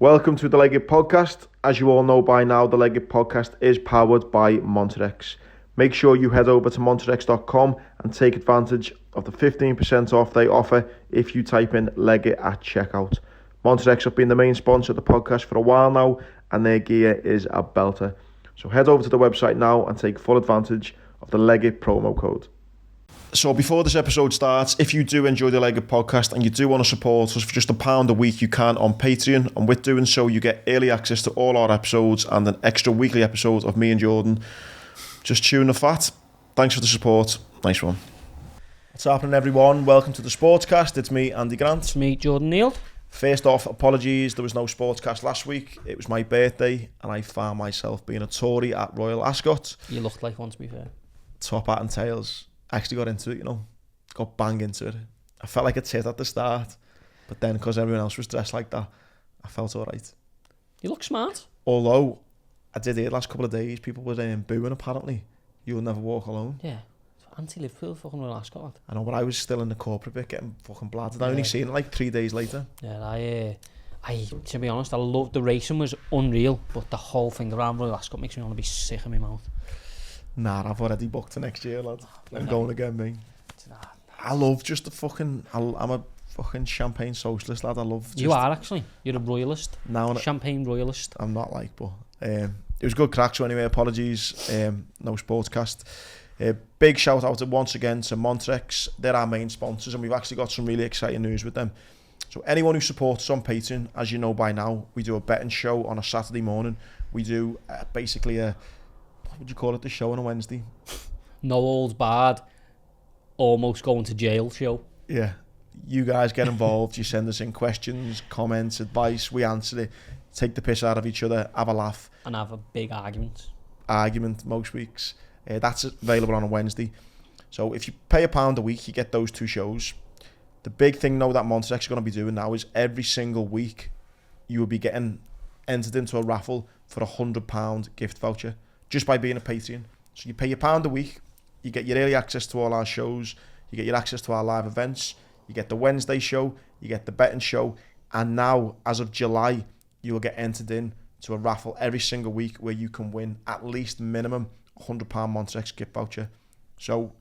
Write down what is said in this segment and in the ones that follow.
Welcome to the LIV Podcast. As you all know by now, the LIV Podcast is powered by Monterex. Make sure you head over to monterex.com and take advantage of the 15% off they offer if you type in LIV at checkout. Monterex have been the main sponsor of the podcast for a while now, and their gear is a belter. So head over to the website now and take full advantage of the LIV promo code. So before this episode starts, if you do enjoy the LIV podcast and you do want to support us for just £1 a week, you can on Patreon. And with doing so, you get early access to all our episodes and an extra weekly episode of me and Jordan just chewing the fat. Thanks for the support. Nice one. What's happening, everyone? Welcome to the Sportscast. It's me, Andy Grant. It's me, Jordan Neal. First off, apologies. There was no Sportscast last week. It was my birthday and I found myself being a Tory at Royal Ascot. You looked like one, to be fair. Top hat and tails. I actually got into it, got bang into it. I felt like a tit at the start, but then because everyone else was dressed like that, I felt all right. You look smart. Although, I did hear the last couple of days, people were booing apparently. You'll never walk alone. Yeah. Anti-Liverpool fucking Royal Ascot. I know, but I was still in the corporate bit getting fucking bladdered. I only seen it like 3 days later. Yeah, I to be honest, I loved the racing, was unreal, but the whole thing around Royal Ascot makes me want to be sick in my mouth. Nah, I've already booked the next year, lad. I'm going again, mate. I love just the fucking... I'm a fucking champagne socialist, lad. I love... Just, you are, actually. You're a royalist. Now champagne royalist. I'm not like, but... it was good crack, so anyway, apologies. No Sportscast. Big shout out once again to Monterex. They're our main sponsors, and we've actually got some really exciting news with them. So anyone who supports us on Patreon, as you know by now, we do a betting show on a Saturday morning. We do basically a... What would you call it, the show on a Wednesday? No holds barred, almost going to jail show. Yeah. You guys get involved, you send us in questions, comments, advice, we answer it, take the piss out of each other, have a laugh. And have a big argument most weeks. That's available on a Wednesday. So if you pay £1 a week, you get those two shows. The big thing though that Monterex is going to be doing now is every single week you will be getting entered into a raffle for £100 gift voucher. Just by being a Patreon. So you pay your £1 a week, you get your early access to all our shows, you get your access to our live events, you get the Wednesday show, you get the betting show, and now, as of July, you will get entered in to a raffle every single week where you can win at least minimum £100 Monterex gift voucher. So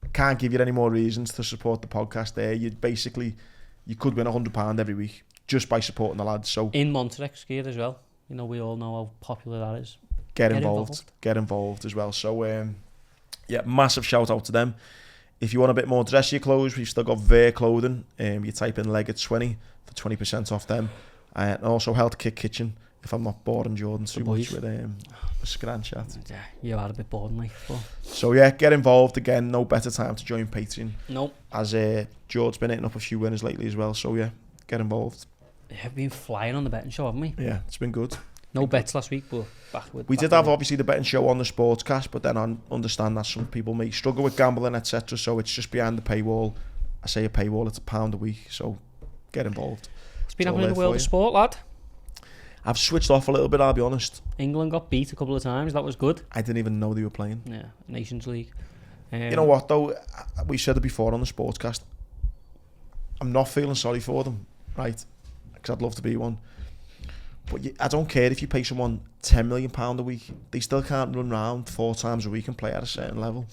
I can't give you any more reasons to support the podcast there. You could win £100 every week just by supporting the lads. So in Monterex gear as well. You know, we all know how popular that is. Get involved as well. So, massive shout out to them. If you want a bit more dressier clothes, we've still got Ver clothing. You type in LIV 20 for 20% off them. And also Health Kick Kitchen, if I'm not boring Jordan too much with a scran chat. Yeah, you are a bit boring, like. But... So, get involved again. No better time to join Patreon. Nope. As George's been hitting up a few winners lately as well. So, get involved. Yeah, we've been flying on the betting show, haven't we? Yeah, it's been good. No bets last week, but we did have obviously the betting show on the Sportscast, but then I understand that some people may struggle with gambling, etc. So it's just behind the paywall. I say a paywall, it's £1 a week, so get involved. It's been happening in the world of sport, lad. I've switched off a little bit, I'll be honest. England got beat a couple of times, that was good. I didn't even know they were playing. Yeah, Nations League. You know what though, we said it before on the Sportscast, I'm not feeling sorry for them, right? Because I'd love to be one. But I don't care if you pay someone £10 million a week. They still can't run around 4 times a week and play at a certain level.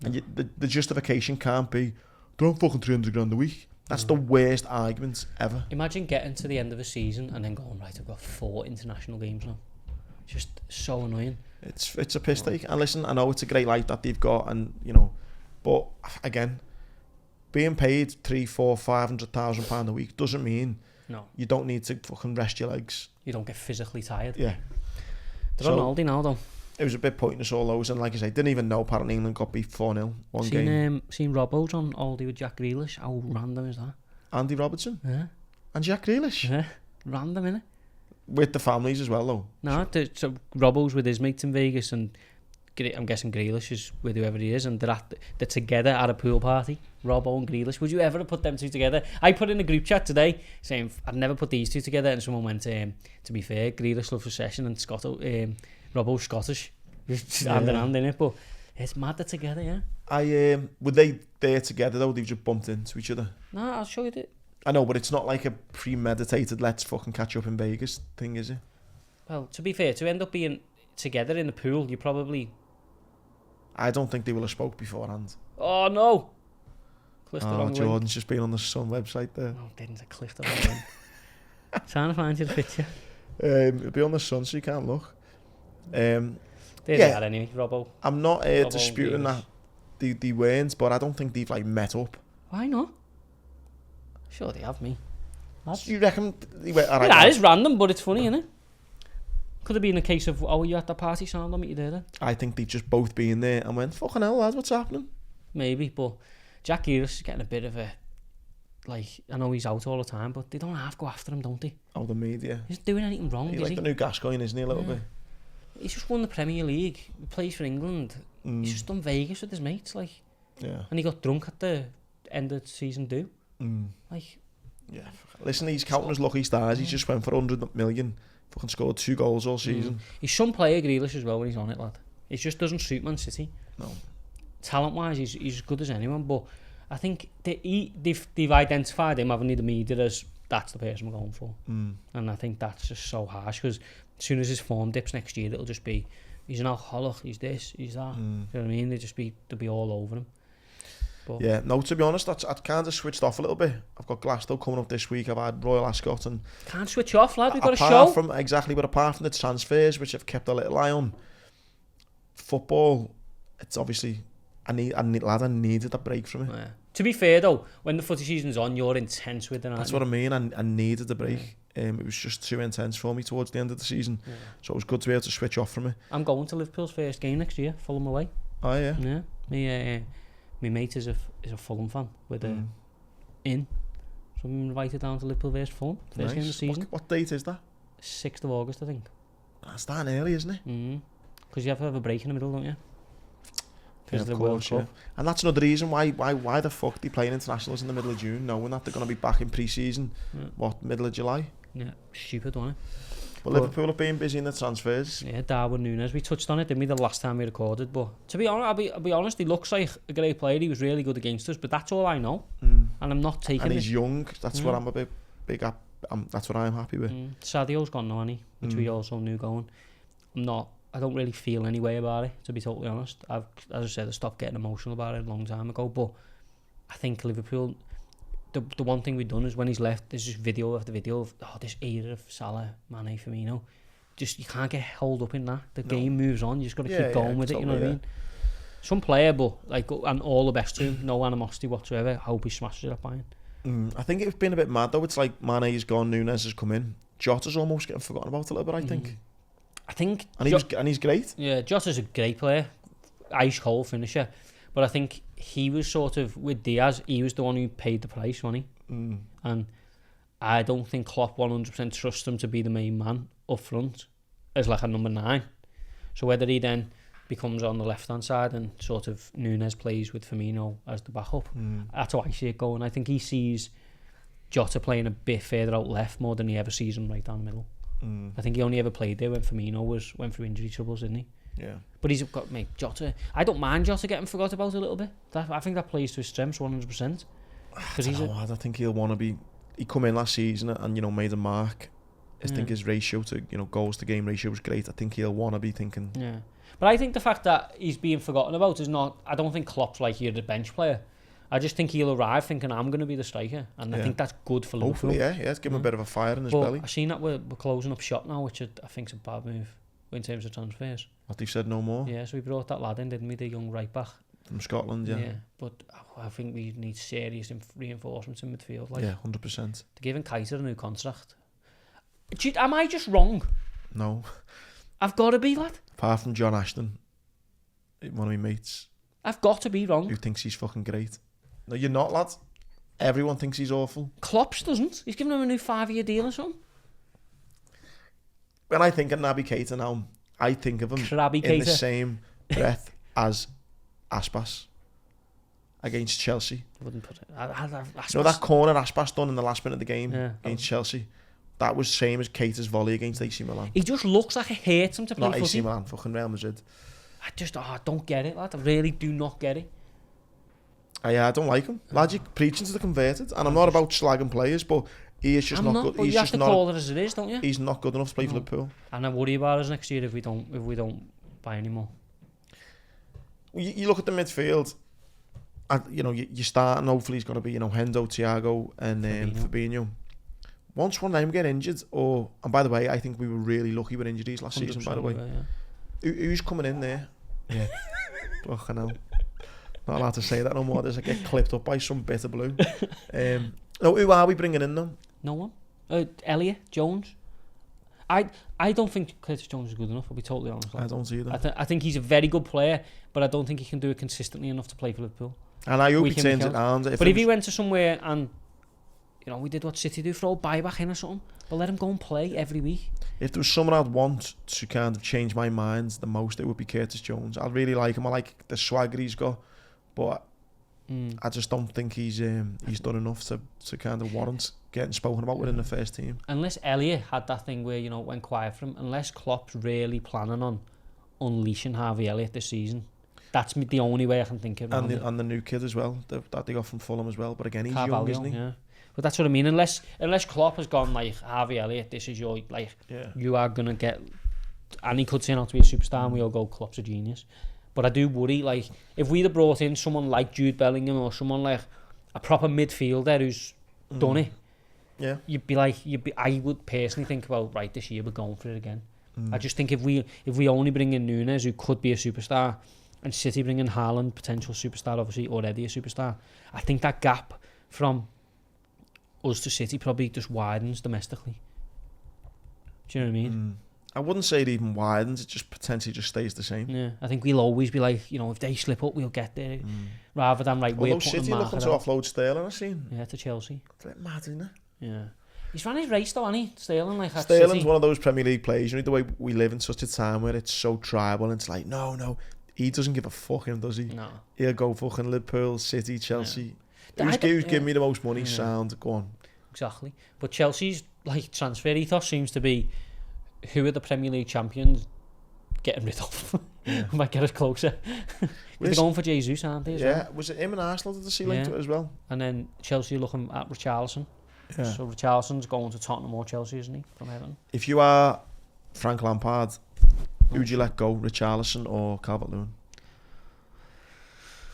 And the justification can't be, they're on fucking 300 grand a week. That's the worst argument ever. Imagine getting to the end of a season and then going, right, I've got 4 international games now. Just so annoying. It's a piss take. And listen, I know it's a great life that they've got, and but again, being paid £300,000-500,000 a week doesn't mean you don't need to fucking rest your legs. You don't get physically tired. Yeah. They're on holiday now, though. It was a bit pointless, all those, and like I say, didn't even know apparently England got beat 4-0 one game. Seen Robbo's on holiday with Jack Grealish. How random is that? Andy Robertson? Yeah. And Jack Grealish? Yeah. Random, innit? With the families as well, though. No, so Robbo's with his mates in Vegas, and I'm guessing Grealish is with whoever he is, and they're together at a pool party. Robbo and Grealish. Would you ever have put them two together? I put in a group chat today saying I'd never put these two together, and someone went, to be fair, Grealish loves recession and Robbo's Scottish. Hand in hand, innit? But it's mad they're together, yeah. Were they there together though? They've just bumped into each other. No, I'll show you I know, but it's not like a premeditated let's fucking catch up in Vegas thing, is it? Well, to be fair, to end up being together in the pool, you probably... I don't think they will have spoke beforehand. Oh, no! Cliffed the wrong Jordan's link. just been on the Sun website there. No, didn't. I cliffed the wrong link. Trying to find you the picture. It'll be on the Sun, so you can't look. There they are anyway, Robbo. I'm not Robbo disputing that they weren't, but I don't think they've like met up. Why not? Sure they have me. So you reckon they went, all right, Yeah, it's random, but it's funny, isn't it? Could have been a case of, oh, you at the party, sound, I'll meet you there then. I think they've just both been there and went, fucking hell, lads, what's happening? Maybe, but Jack Grealish is getting a bit of a, like, I know he's out all the time, but they don't have to go after him, don't they? Oh, the media. He's not doing anything wrong, He's is like he? the new Gascoigne, isn't he, a little bit? He's just won the Premier League. He plays for England. He's just done Vegas with his mates, like. Yeah. And he got drunk at the end of season 2. Like. Yeah. Listen, he's counting his lucky stars. He just went for 100 million. Fucking scored 2 goals all season. He's some player, Grealish, as well, when he's on it, lad. It just doesn't suit Man City. No. Talent-wise, he's as good as anyone, but I think they've identified him, haven't they, the media, as that's the person we're going for. And I think that's just so harsh, because as soon as his form dips next year, it'll just be, he's an alcoholic, he's this, he's that. You know what I mean? They'll be all over him. But yeah, no, to be honest, I've kind of switched off a little bit. I've got Glasgow coming up this week. I've had Royal Ascot, and can't switch off, lad. We've got a show. But apart from the transfers, which I've kept a little eye on, football, it's obviously I needed a break from it. Yeah. To be fair though, when the footy season's on, you're intense with it. That's what I mean. I needed a break. It was just too intense for me towards the end of the season, so it was good to be able to switch off from it. I'm going to Liverpool's first game next year, Fulham away. Oh yeah. Yeah. My mate is a Fulham fan with a in, so I'm invited down to Liverpool versus Fulham first game of the season. What date is that? 6th of August, I think. That's starting early, isn't it? Because you have to have a break in the middle, don't you? Because of the course, World Cup. Yeah. And that's another reason why the fuck they playing internationals in the middle of June, knowing that they're going to be back in pre-season, middle of July? Yeah, stupid, wasn't it? But Liverpool have been busy in the transfers. Yeah, Darwin Núñez, we touched on it, didn't we, the last time we recorded, but to be honest, I'll be honest, he looks like a great player, he was really good against us, but that's all I know, and I'm not taking and it. He's young, that's what I'm a bit big up, that's what I'm happy with. Sadio's gone now, hasn't he? Which we also knew going. I don't really feel any way about it, to be totally honest. As I said, I stopped getting emotional about it a long time ago, but I think Liverpool, the one thing we've done is when he's left, there's just video after video of this era of Salah, Mane, Firmino. Just, you can't get held up in that. The game moves on, you just got to keep going with it, you know what I mean? Some player, but like, and all the best to him, no animosity whatsoever. I hope he smashes it up Bayern. I think it's been a bit mad though. It's like Mane's gone, Núñez has come in. Jota's almost getting forgotten about a little bit, I think. And he's great. Yeah, Jota's a great player, ice cold finisher. But I think he was sort of, with Diaz, he was the one who paid the price, wasn't he? And I don't think Klopp 100% trusts him to be the main man up front as like a number 9. So whether he then becomes on the left-hand side and sort of Núñez plays with Firmino as the backup, that's how I see it going. I think he sees Jota playing a bit further out left more than he ever sees him right down the middle. I think he only ever played there when Firmino went through injury troubles, didn't he? Yeah. But he's got, mate, Jota. I don't mind Jota getting forgot about a little bit. I think that plays to his strengths 100%. I think he'll want to be. He come in last season and made a mark. I think his ratio to goals to game ratio was great. I think he'll want to be thinking. Yeah. But I think the fact that he's being forgotten about is not. I don't think Klopp's like you're the bench player. I just think he'll arrive thinking I'm going to be the striker, and I think that's good for Liverpool. Hopefully, it's give him a bit of a fire in his belly. I've seen that we're closing up shop now, which I think's a bad move in terms of transfers. What, they've said no more? Yeah, so we brought that lad in, didn't we, the young right back from Scotland? Yeah. But I think we need serious reinforcements in midfield. Like, 100%. They're giving Keita a new contract. Am I just wrong? No. I've got to be, lad. Apart from John Ashton, one of my mates. I've got to be wrong. Who thinks he's fucking great. No, you're not, lad. Everyone thinks he's awful. Klopp doesn't. He's giving him a new 5-year deal or something. When I think of Naby Keita now, I think of him in the same breath as Aspas against Chelsea. I wouldn't put it. Aspas. That corner Aspas done in the last minute of the game against Chelsea? That was same as Keita's volley against AC Milan. He just looks like it hurts him to play footy. Not AC Milan, fucking Real Madrid. I don't get it, lad. I really do not get it. I don't like him. Logic preaching to the converted, and I'm not about slagging players, but he is just not good. But you have to call it as it is, don't you? He's not good enough to play for Liverpool. And I worry about us next year if we don't buy any more. You look at the midfield, and you're starting. Hopefully, he's going to be Hendo, Thiago, and Fabinho. Once one of them get injured, and by the way, I think we were really lucky with injuries last season. By the way, who's coming in there? Yeah, I know. Not allowed to say that no more. Does it get clipped up by some bitter blue? No, who are we bringing in though? No one. Elliot Jones. I don't think Curtis Jones is good enough. I'll be totally honest. I don't see that. I think he's a very good player, but I don't think he can do it consistently enough to play for Liverpool. And I hope he turns it around. But if he went to somewhere and we did what City do, throw a buyback in or something, but let him go and play every week. If there was someone I'd want to kind of change my mind the most, it would be Curtis Jones. I really like him. I like the swagger he's got, but I just don't think he's done enough to kind of warrant getting spoken about within the first team. Unless Elliot had that thing where went quiet for him, unless Klopp's really planning on unleashing Harvey Elliott this season, that's the only way I can think of. And the new kid as well that they got from Fulham as well. But again, he's young, isn't he? Yeah. But that's what I mean. Unless Klopp has gone like Harvey Elliott, this is your you are gonna get, and he could turn out to be a superstar, and we all go Klopp's a genius. But I do worry, like, if we'd have brought in someone like Jude Bellingham or someone like a proper midfielder who's done it, I would personally think about, right, this year we're going for it again. I just think if we only bring in Núñez, who could be a superstar, and City bring in Haaland, potential superstar, obviously already a superstar, I think that gap from us to City probably just widens domestically. Do you know what I mean? I wouldn't say it even widens, it just potentially just stays the same. Yeah, I think we'll always be like, if they slip up, we'll get there. Rather than we're putting City looking to offload Sterling, I've seen. Yeah, to Chelsea. It's a bit mad, isn't it? Yeah. He's ran his race though, hasn't he? Sterling, Sterling's City. one of those Premier League players, the way we live in such a time where it's so tribal, and it's like, no, he doesn't give a fuck, does he? No. He'll go fucking Liverpool, City, Chelsea. Who's giving me the most money? Sound, go on. Exactly. But Chelsea's transfer ethos seems to be, who are the Premier League champions getting rid of? Might get us closer. They're going for Jesus, aren't they? Well? Was it him and Arsenal that see linked to it as well? And then Chelsea looking at Richarlison. Yeah. So Richarlison's going to Tottenham or Chelsea, isn't he, from Everton? If you are Frank Lampard, who would you let go, Richarlison or Calvert-Lewin?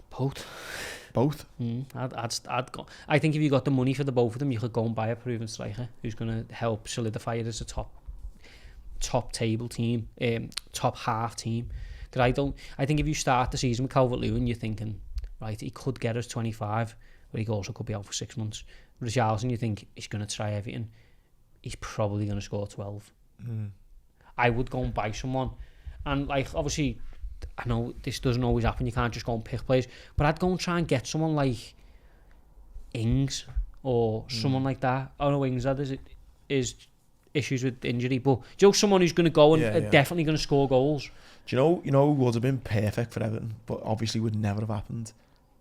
Both? I'd go. I think if you got the money for the both of them, you could go and buy a proven striker who's going to help solidify it as a top table team, top half team. Because I think if you start the season with Calvert-Lewin, you're thinking, right, he could get us 25, but he also could be out for 6 months. Richarlison, you think he's going to try everything. He's probably going to score 12. I would go and buy someone, and obviously, I know this doesn't always happen. You can't just go and pick players, but I'd go and try and get someone like Ings or someone like that. I know Ings is issues with injury, but someone who's going to go and definitely going to score goals. Do you know who would have been perfect for Everton, but obviously would never have happened?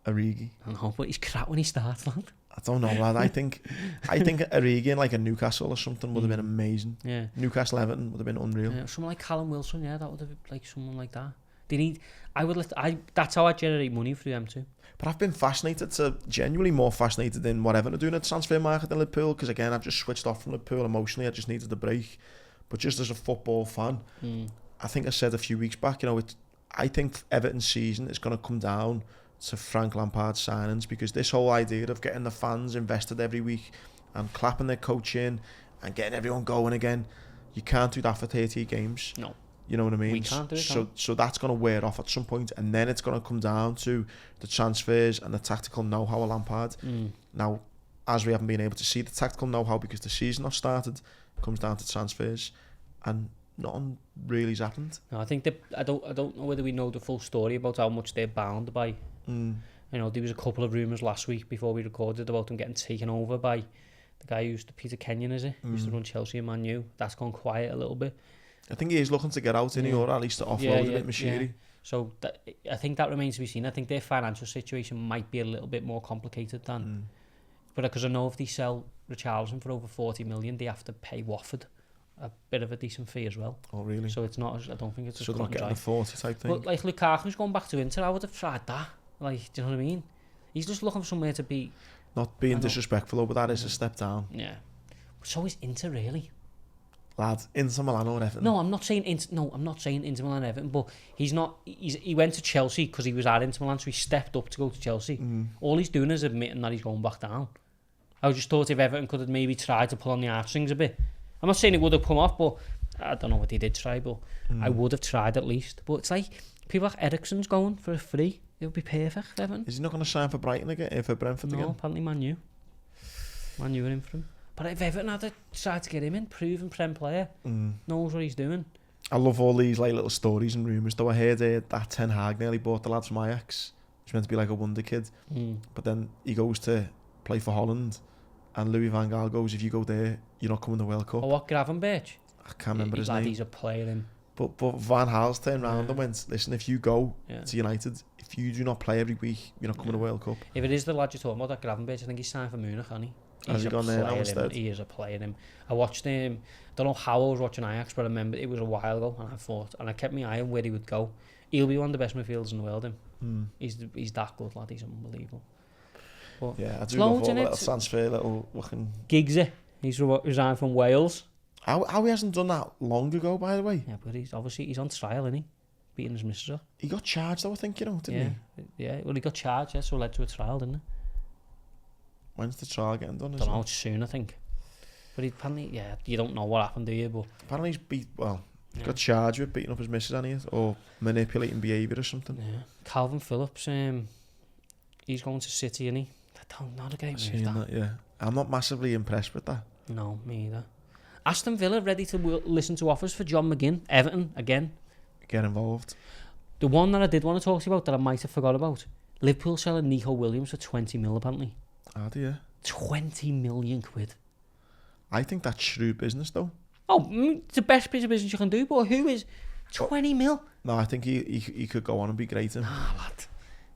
Origi. I know, but he's crap when he starts, lad. I don't know, lad. I think Origi in a Newcastle or something would have been amazing. Yeah. Newcastle Everton would have been unreal. Yeah, someone like Callum Wilson, that would have been someone like that. That's how I generate money for them too. But I've been genuinely more fascinated in what Everton are doing at the transfer market than Liverpool, because again, I've just switched off from Liverpool emotionally. I just needed a break. But just as a football fan, I think I said a few weeks back, I think Everton's season is going to come down to Frank Lampard's signings, because this whole idea of getting the fans invested every week and clapping their coach in and getting everyone going again, you can't do that for 30 games. No. You know what I mean? We can't do it. So that's going to wear off at some point, and then it's going to come down to the transfers and the tactical know-how of Lampard. Now, as we haven't been able to see the tactical know-how because the season has started, it comes down to transfers, and nothing really's happened. No, I think I don't know whether we know the full story about how much they're bound by. There was a couple of rumours last week before we recorded about them getting taken over by the guy who's the Peter Kenyon, is it? Used to run Chelsea and Man U. That's gone quiet a little bit. I think he is looking to get out, or at least to offload a bit Mashiri. Yeah. So I think that remains to be seen. I think their financial situation might be a little bit more complicated than... But because I know if they sell Richarlison for over 40 million, they have to pay Watford a bit of a decent fee as well. Oh, really? So it's not... I don't think it's... So they're not getting a 40 type thing? But Lukaku's going back to Inter, I would have tried that. Do you know what I mean? He's just looking for somewhere to be. Not being disrespectful, but that is a step down. Yeah. So is Inter really? Lad, Inter Milan or Everton. No, I'm not saying Inter Milan Everton, but he's not. He went to Chelsea because he was at Inter Milan, so he stepped up to go to Chelsea. All he's doing is admitting that he's going back down. I just thought if Everton could have maybe tried to pull on the heartstrings a bit. I'm not saying it would have come off, but I don't know what they did try, but I would have tried at least. But it's like people like Eriksen's going for a free. It would be perfect, Everton. Is he not going to sign for Brighton again? For Brentford again? No, apparently Man U are in for him. But if Everton had tried to get him in, proven Prem player, knows what he's doing. I love all these like little stories and rumours. Though I heard that Ten Hag nearly bought the lad from Ajax. He's meant to be like a wonder kid. But then he goes to play for Holland, and Louis van Gaal goes, if you go there, you're not coming to the World Cup. Oh, what, Gravenberch? I can't remember his name. He's a player in. But Van Gaal's turned round and went, listen, if you go to United, if you do not play every week, you're not coming to the World Cup. If it is the lad you're talking about, that Gravenberch, I think he's signed for Munich, hasn't he? Has he gone there now instead? He is a player in him. I watched him, I don't know how I was watching Ajax, but I remember it was a while ago, and I kept my eye on where he would go. He'll be one of the best midfielders in the world, him. He's that good, lad, he's unbelievable. But yeah, I do love all little transfer, little looking... Giggsy, he's resigned from Wales. How he hasn't done that long ago, by the way? Yeah, but he's on trial, isn't he? Beating his missus up. He got charged though, I think, didn't he? Yeah, well he got charged, so it led to a trial, didn't it? When's the trial getting done? Don't know, it's soon, I think. But he apparently, you don't know what happened, do you? But apparently he got charged with beating up his missus, hasn't he? Or manipulating behaviour or something. Yeah. Calvin Phillips, he's going to City, isn't he? Not a great move, that. Yeah. I'm not massively impressed with that. No, me either. Aston Villa ready to listen to offers for John McGinn. Everton, again. Get involved. The one that I did want to talk to you about that I might have forgot about. Liverpool selling Nico Williams for 20 mil, apparently. Do you? 20 million quid. I think that's shrewd business, though. Oh, it's the best piece of business you can do, but who is 20 mil? No, I think he could go on and be great. Nah, lad.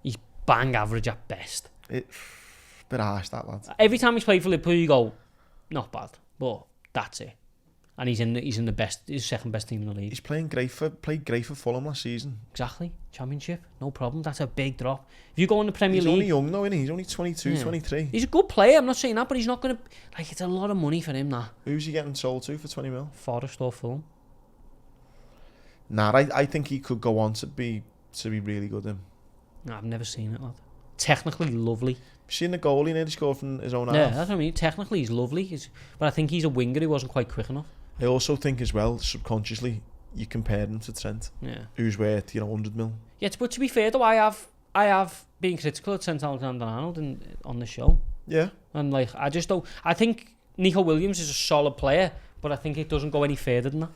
He's bang average at best. Bit harsh, that lad. Every time he's played for Liverpool, you go, not bad, but that's it. And he's in the best, his second best team in the league. He's played great for Fulham last season. Exactly, Championship, no problem. That's a big drop. If you go in the Premier League, he's only young though, isn't he? He's only 22, 23. He's a good player. I'm not saying that, but he's not gonna it's a lot of money for him. That. Who's he getting sold to for 20 mil? Forest or Fulham. Nah, I think he could go on to be really good. Him. Nah, I've never seen it, lad. Technically lovely. Seen the goal he nearly scored from his own half? Yeah, that's what I mean. Technically he's lovely, but I think he's a winger who wasn't quite quick enough. I also think as well, subconsciously, you compare him to Trent. Yeah. Who's worth, 100 mil. Yeah, but to be fair though, I have been critical of Trent Alexander-Arnold on the show. Yeah. And I just don't. I think Nico Williams is a solid player, but I think it doesn't go any further than that.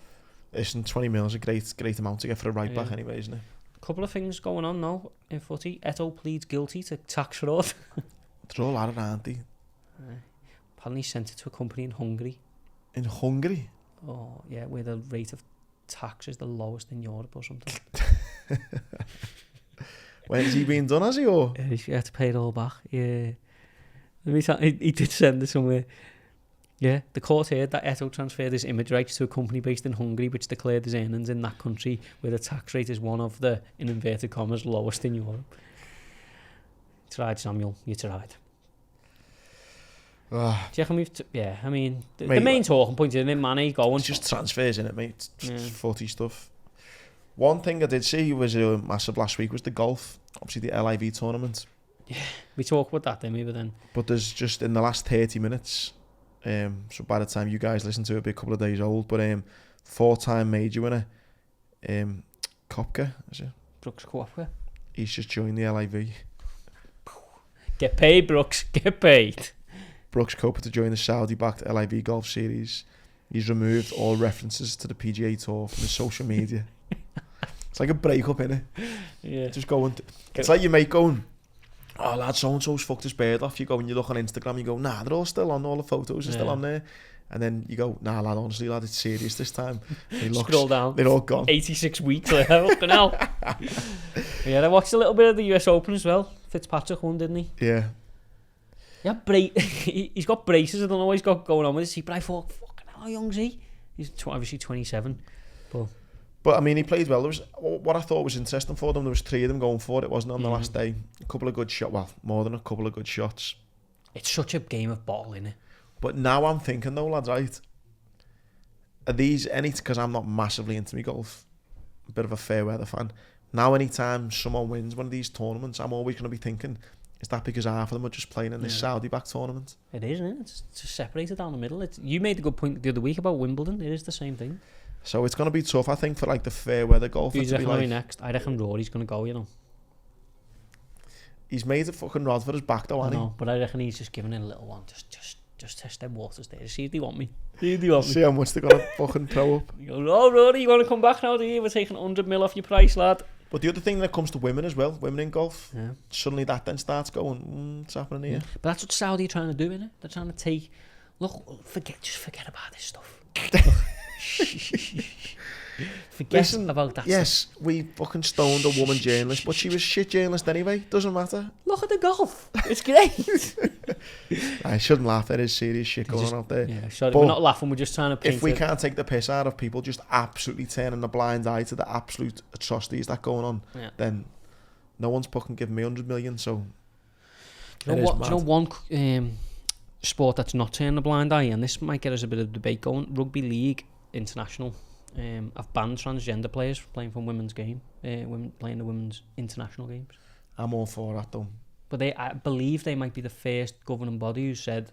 Listen, 20 mil is a great amount to get for a right back anyway, isn't it? A couple of things going on now in footy. Eto'o pleads guilty to tax fraud. They're all at it, aren't they? Apparently sent it to a company in Hungary. In Hungary? Oh, yeah, where the rate of tax is the lowest in Europe or something. When's he been done, has he? Or? Yeah, he had to pay it all back. Yeah. He did send it somewhere. Yeah, the court heard that Eto'o transferred his image rights to a company based in Hungary which declared his earnings in that country where the tax rate is one of the, in inverted commas, lowest in Europe. You tried, Samuel. You tried. Do you reckon we've... the main talking point isn't it, Manny going... It's just transfers, innit, mate? It's footy stuff. One thing I did see was massive last week was the golf. Obviously, the LIV tournament. Yeah, we talk about that, didn't we? But then... But there's just, in the last 30 minutes... so by the time you guys listen to it, it'll be a couple of days old. But 4-time major winner, Koepka, is it? Brooks Koepka. He's just joined the LIV. Get paid, Brooks. Get paid. Brooks Koepka to join the Saudi-backed LIV Golf Series. He's removed all references to the PGA Tour from his social media. It's like a breakup, innit? Yeah. Just going... It's like your mate going... Oh, lad, so-and-so's fucked his bird off. You go and you look on Instagram, you go, nah, they're all still on, all the photos are still on there. And then you go, nah, lad, honestly, lad, it's serious this time. Scroll down. They're all gone. 86 weeks later, fucking hell. Yeah, I watched a little bit of the US Open as well. Fitzpatrick won, didn't he? Yeah. Yeah, he's got braces. I don't know what he's got going on with his teeth, but I thought, fucking hell, how young is he? He's obviously 27. But But I mean, he played well. There was what I thought was interesting for them. There was 3 of them going for it, wasn't it, on the last day? A couple of good shots. Well, more than a couple of good shots. It's such a game of ball, innit? But now I'm thinking though, lads, right? Are these any? Because I'm not massively into me golf. A bit of a fair weather fan. Now, anytime someone wins one of these tournaments, I'm always going to be thinking, is that because half of them are just playing in this Saudi-backed tournament? It is, isn't it? It's just separated down the middle. You made a good point the other week about Wimbledon. It is the same thing. So it's going to be tough, I think, for like the fair weather golfer Who's to be like... next? I reckon Rory's going to go, you know. He's made a fucking rod for his back though, hasn't he? No, but I reckon he's just giving it a little one. Just test them waters there. See if they want me. See how much they're going to fucking throw up. You go, oh, Rory, you want to come back now, do you? We're taking 100 mil off your price, lad. But the other thing that comes to women as well, women in golf, Yeah. suddenly that then starts going, what's happening here? But that's what Saudi are trying to do, innit? They're trying to take... Look, forget about this stuff. Forget about that yes, stuff. we fucking stoned a woman journalist, but she was shit journalist anyway. Doesn't matter. Look at the golf. It's great. I shouldn't laugh. There is serious shit going on out there. Yeah, sorry, But we're not laughing. We're just trying to paint if we it. can't take the piss out of people just absolutely turning the blind eye to the absolute atrocities that going on, then no one's fucking giving me 100 million. So Do you know one sport that's not turning a blind eye, and this might get us a bit of debate going? Rugby League International have banned transgender players from playing from women's game, women playing the women's international games. I'm all for that though. But I believe they might be the first governing body who said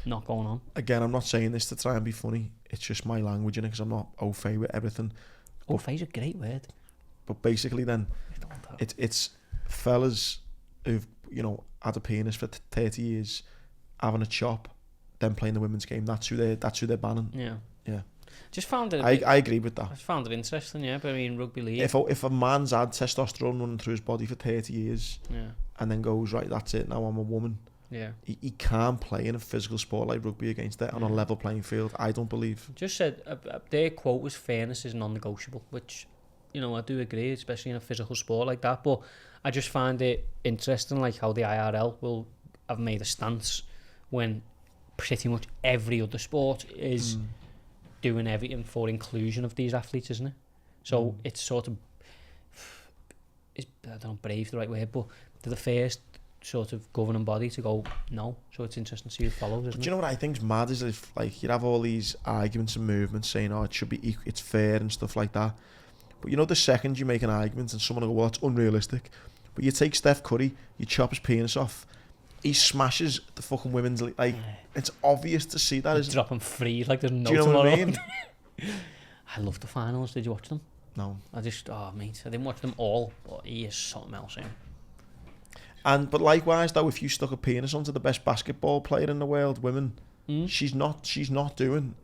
not going on. Again, I'm not saying this to try and be funny. It's just my language, innit? Because I'm not au fait with everything. Au fait's a great word. But basically, then it's fellas who've had a penis for 30 years, having a chop, then playing the women's game. That's who they're banning. Yeah. Yeah. Just found it. I agree with that. I found it interesting. Yeah, but I mean, rugby league. If a man's had testosterone running through his body for 30 years, and then goes, right, that's it. Now I'm a woman. Yeah. He can't play in a physical sport like rugby against it on a level playing field. I don't believe. Just said their quote was fairness is non-negotiable, which I do agree, especially in a physical sport like that. But I just find it interesting, like how the IRL will have made a stance when pretty much every other sport is doing everything for inclusion of these athletes, isn't it? So it's sort of, I don't know, brave the right word, but they're the first sort of governing body to go no. So it's interesting to see who follows, isn't it? Do you know what I think's mad is if like you have all these arguments and movements saying, oh, it should be it's fair and stuff like that. But the second you make an argument and someone will go, well, that's unrealistic. But you take Steph Curry, you chop his penis off, he smashes the fucking women's league. Like, it's obvious to see that, isn't it? Drop him free like there's no Do you know tomorrow. what I mean? I love the finals. Did you watch them? No. Mate, I didn't watch them all, but he is something else, But likewise, though, if you stuck a penis onto the best basketball player in the world, women, she's not doing.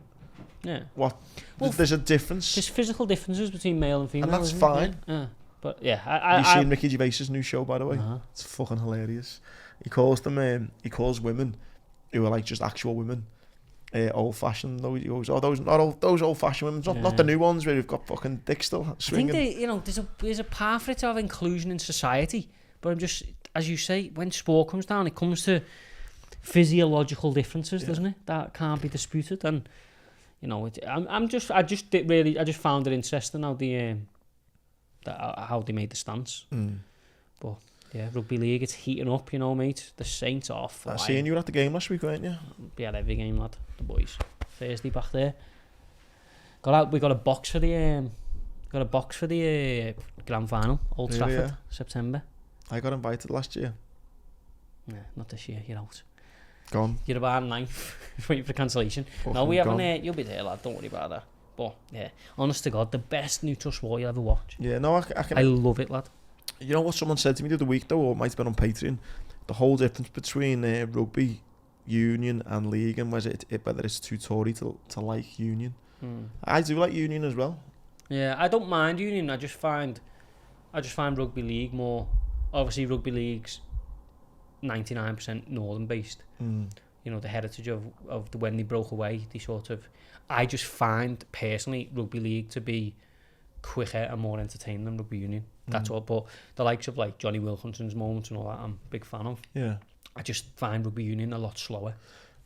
Yeah. What? Well, there's a difference. There's physical differences between male and female. And that's fine. Yeah. But yeah, have you seen Ricky Gervais's new show, by the way? It's fucking hilarious. He calls women who are like just actual women, old fashioned. He goes, oh, those old fashioned women, not the new ones where you've got fucking dick still swinging. I think there's a path for it to have inclusion in society, but I'm just, as you say, when sport comes down, it comes to physiological differences, doesn't it? That can't be disputed, and I just found it interesting how they made the stance. But yeah, rugby league, it's heating up, mate. The Saints are flying. I seen you were at the game last week, weren't you? Yeah, every game, lad. The boys. Thursday back there. We got a box for the grand final, Old Trafford, September. I got invited last year. Yeah, not this year. You're out. Gone. You're about 9th. Waiting for cancellation. No, we haven't. You'll be there, lad. Don't worry about that. But yeah, honest to God, the best neutral sport you'll ever watch. Yeah, no, I love it, lad. You know what someone said to me the other week, though, or it might have been on Patreon, the whole difference between rugby union and league, and whether it's too Tory to like union. I do like union as well. Yeah, I don't mind union. I just find rugby league more. Obviously, rugby league's 99% northern based. The heritage of when they broke away, they sort of. I just find personally rugby league to be quicker and more entertaining than rugby union. That's all. But the likes of like Johnny Wilkinson's moments and all that, I'm a big fan of. Yeah. I just find rugby union a lot slower.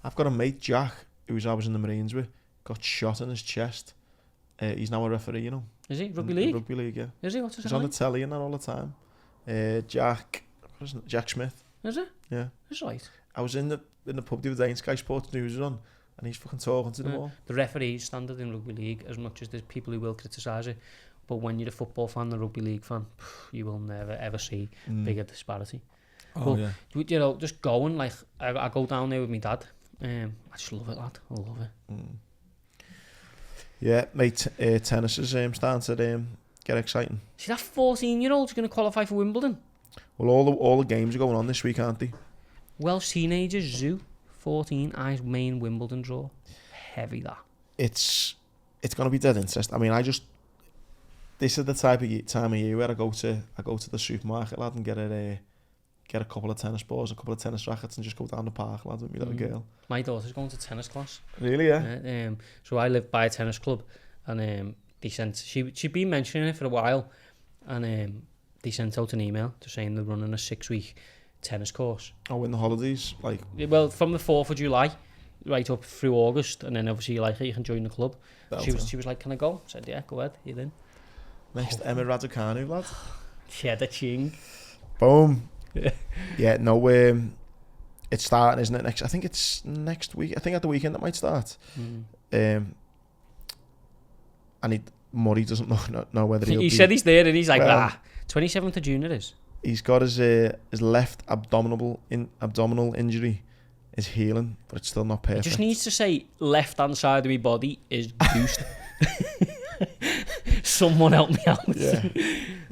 I've got a mate, Jack, I was in the Marines with, got shot in his chest He's now a referee, you know. Is he? Rugby League? Rugby League, yeah. Is he? What's his He's name? on the telly and that all the time. Jack Smith. Is it? Yeah. That's right. I was in the pub the other day and Sky Sports News was on, and he's fucking talking to them all. The referee standard in Rugby League, as much as there's people who will criticise it, but when you're a football fan, the Rugby League fan, you will never ever see bigger disparity. Oh, but, you know, just going, like, I go down there with my dad. I just love it, lad. I love it. Yeah, mate, tennis is starting to get exciting. See, that 14-year-old's going to qualify for Wimbledon. Well, all the games are going on this week, aren't they? Welsh teenager Zoo, 14, eyes main Wimbledon draw. Heavy, that. It's going to be dead interesting. I mean, this is the type of time of year where I go to the supermarket, lad, and get a couple of tennis balls, a couple of tennis rackets, and just go down the park, lad, with my little girl. My daughter's going to tennis class. Really, yeah? So I live by a tennis club, and they sent, she'd been mentioning it for a while, and they sent out an email to saying they're running a 6-week tennis course. Oh, in the holidays? Well, from the 4th of July right up through August, and then obviously you can join the club. She was like, can I go? I said, yeah, go ahead, you're in. Next, Emma Raducanu, lad. Yeah, the ching. Boom. Yeah, no, it's starting, isn't it? I think it's next week. I think at the weekend it might start. And Murray doesn't know whether he said he's there, and he's like, 27th of June it is. He's got his left abdominal injury is healing, but it's still not perfect. He just needs to say left hand side of my body is goosed. Someone help me out. Yeah.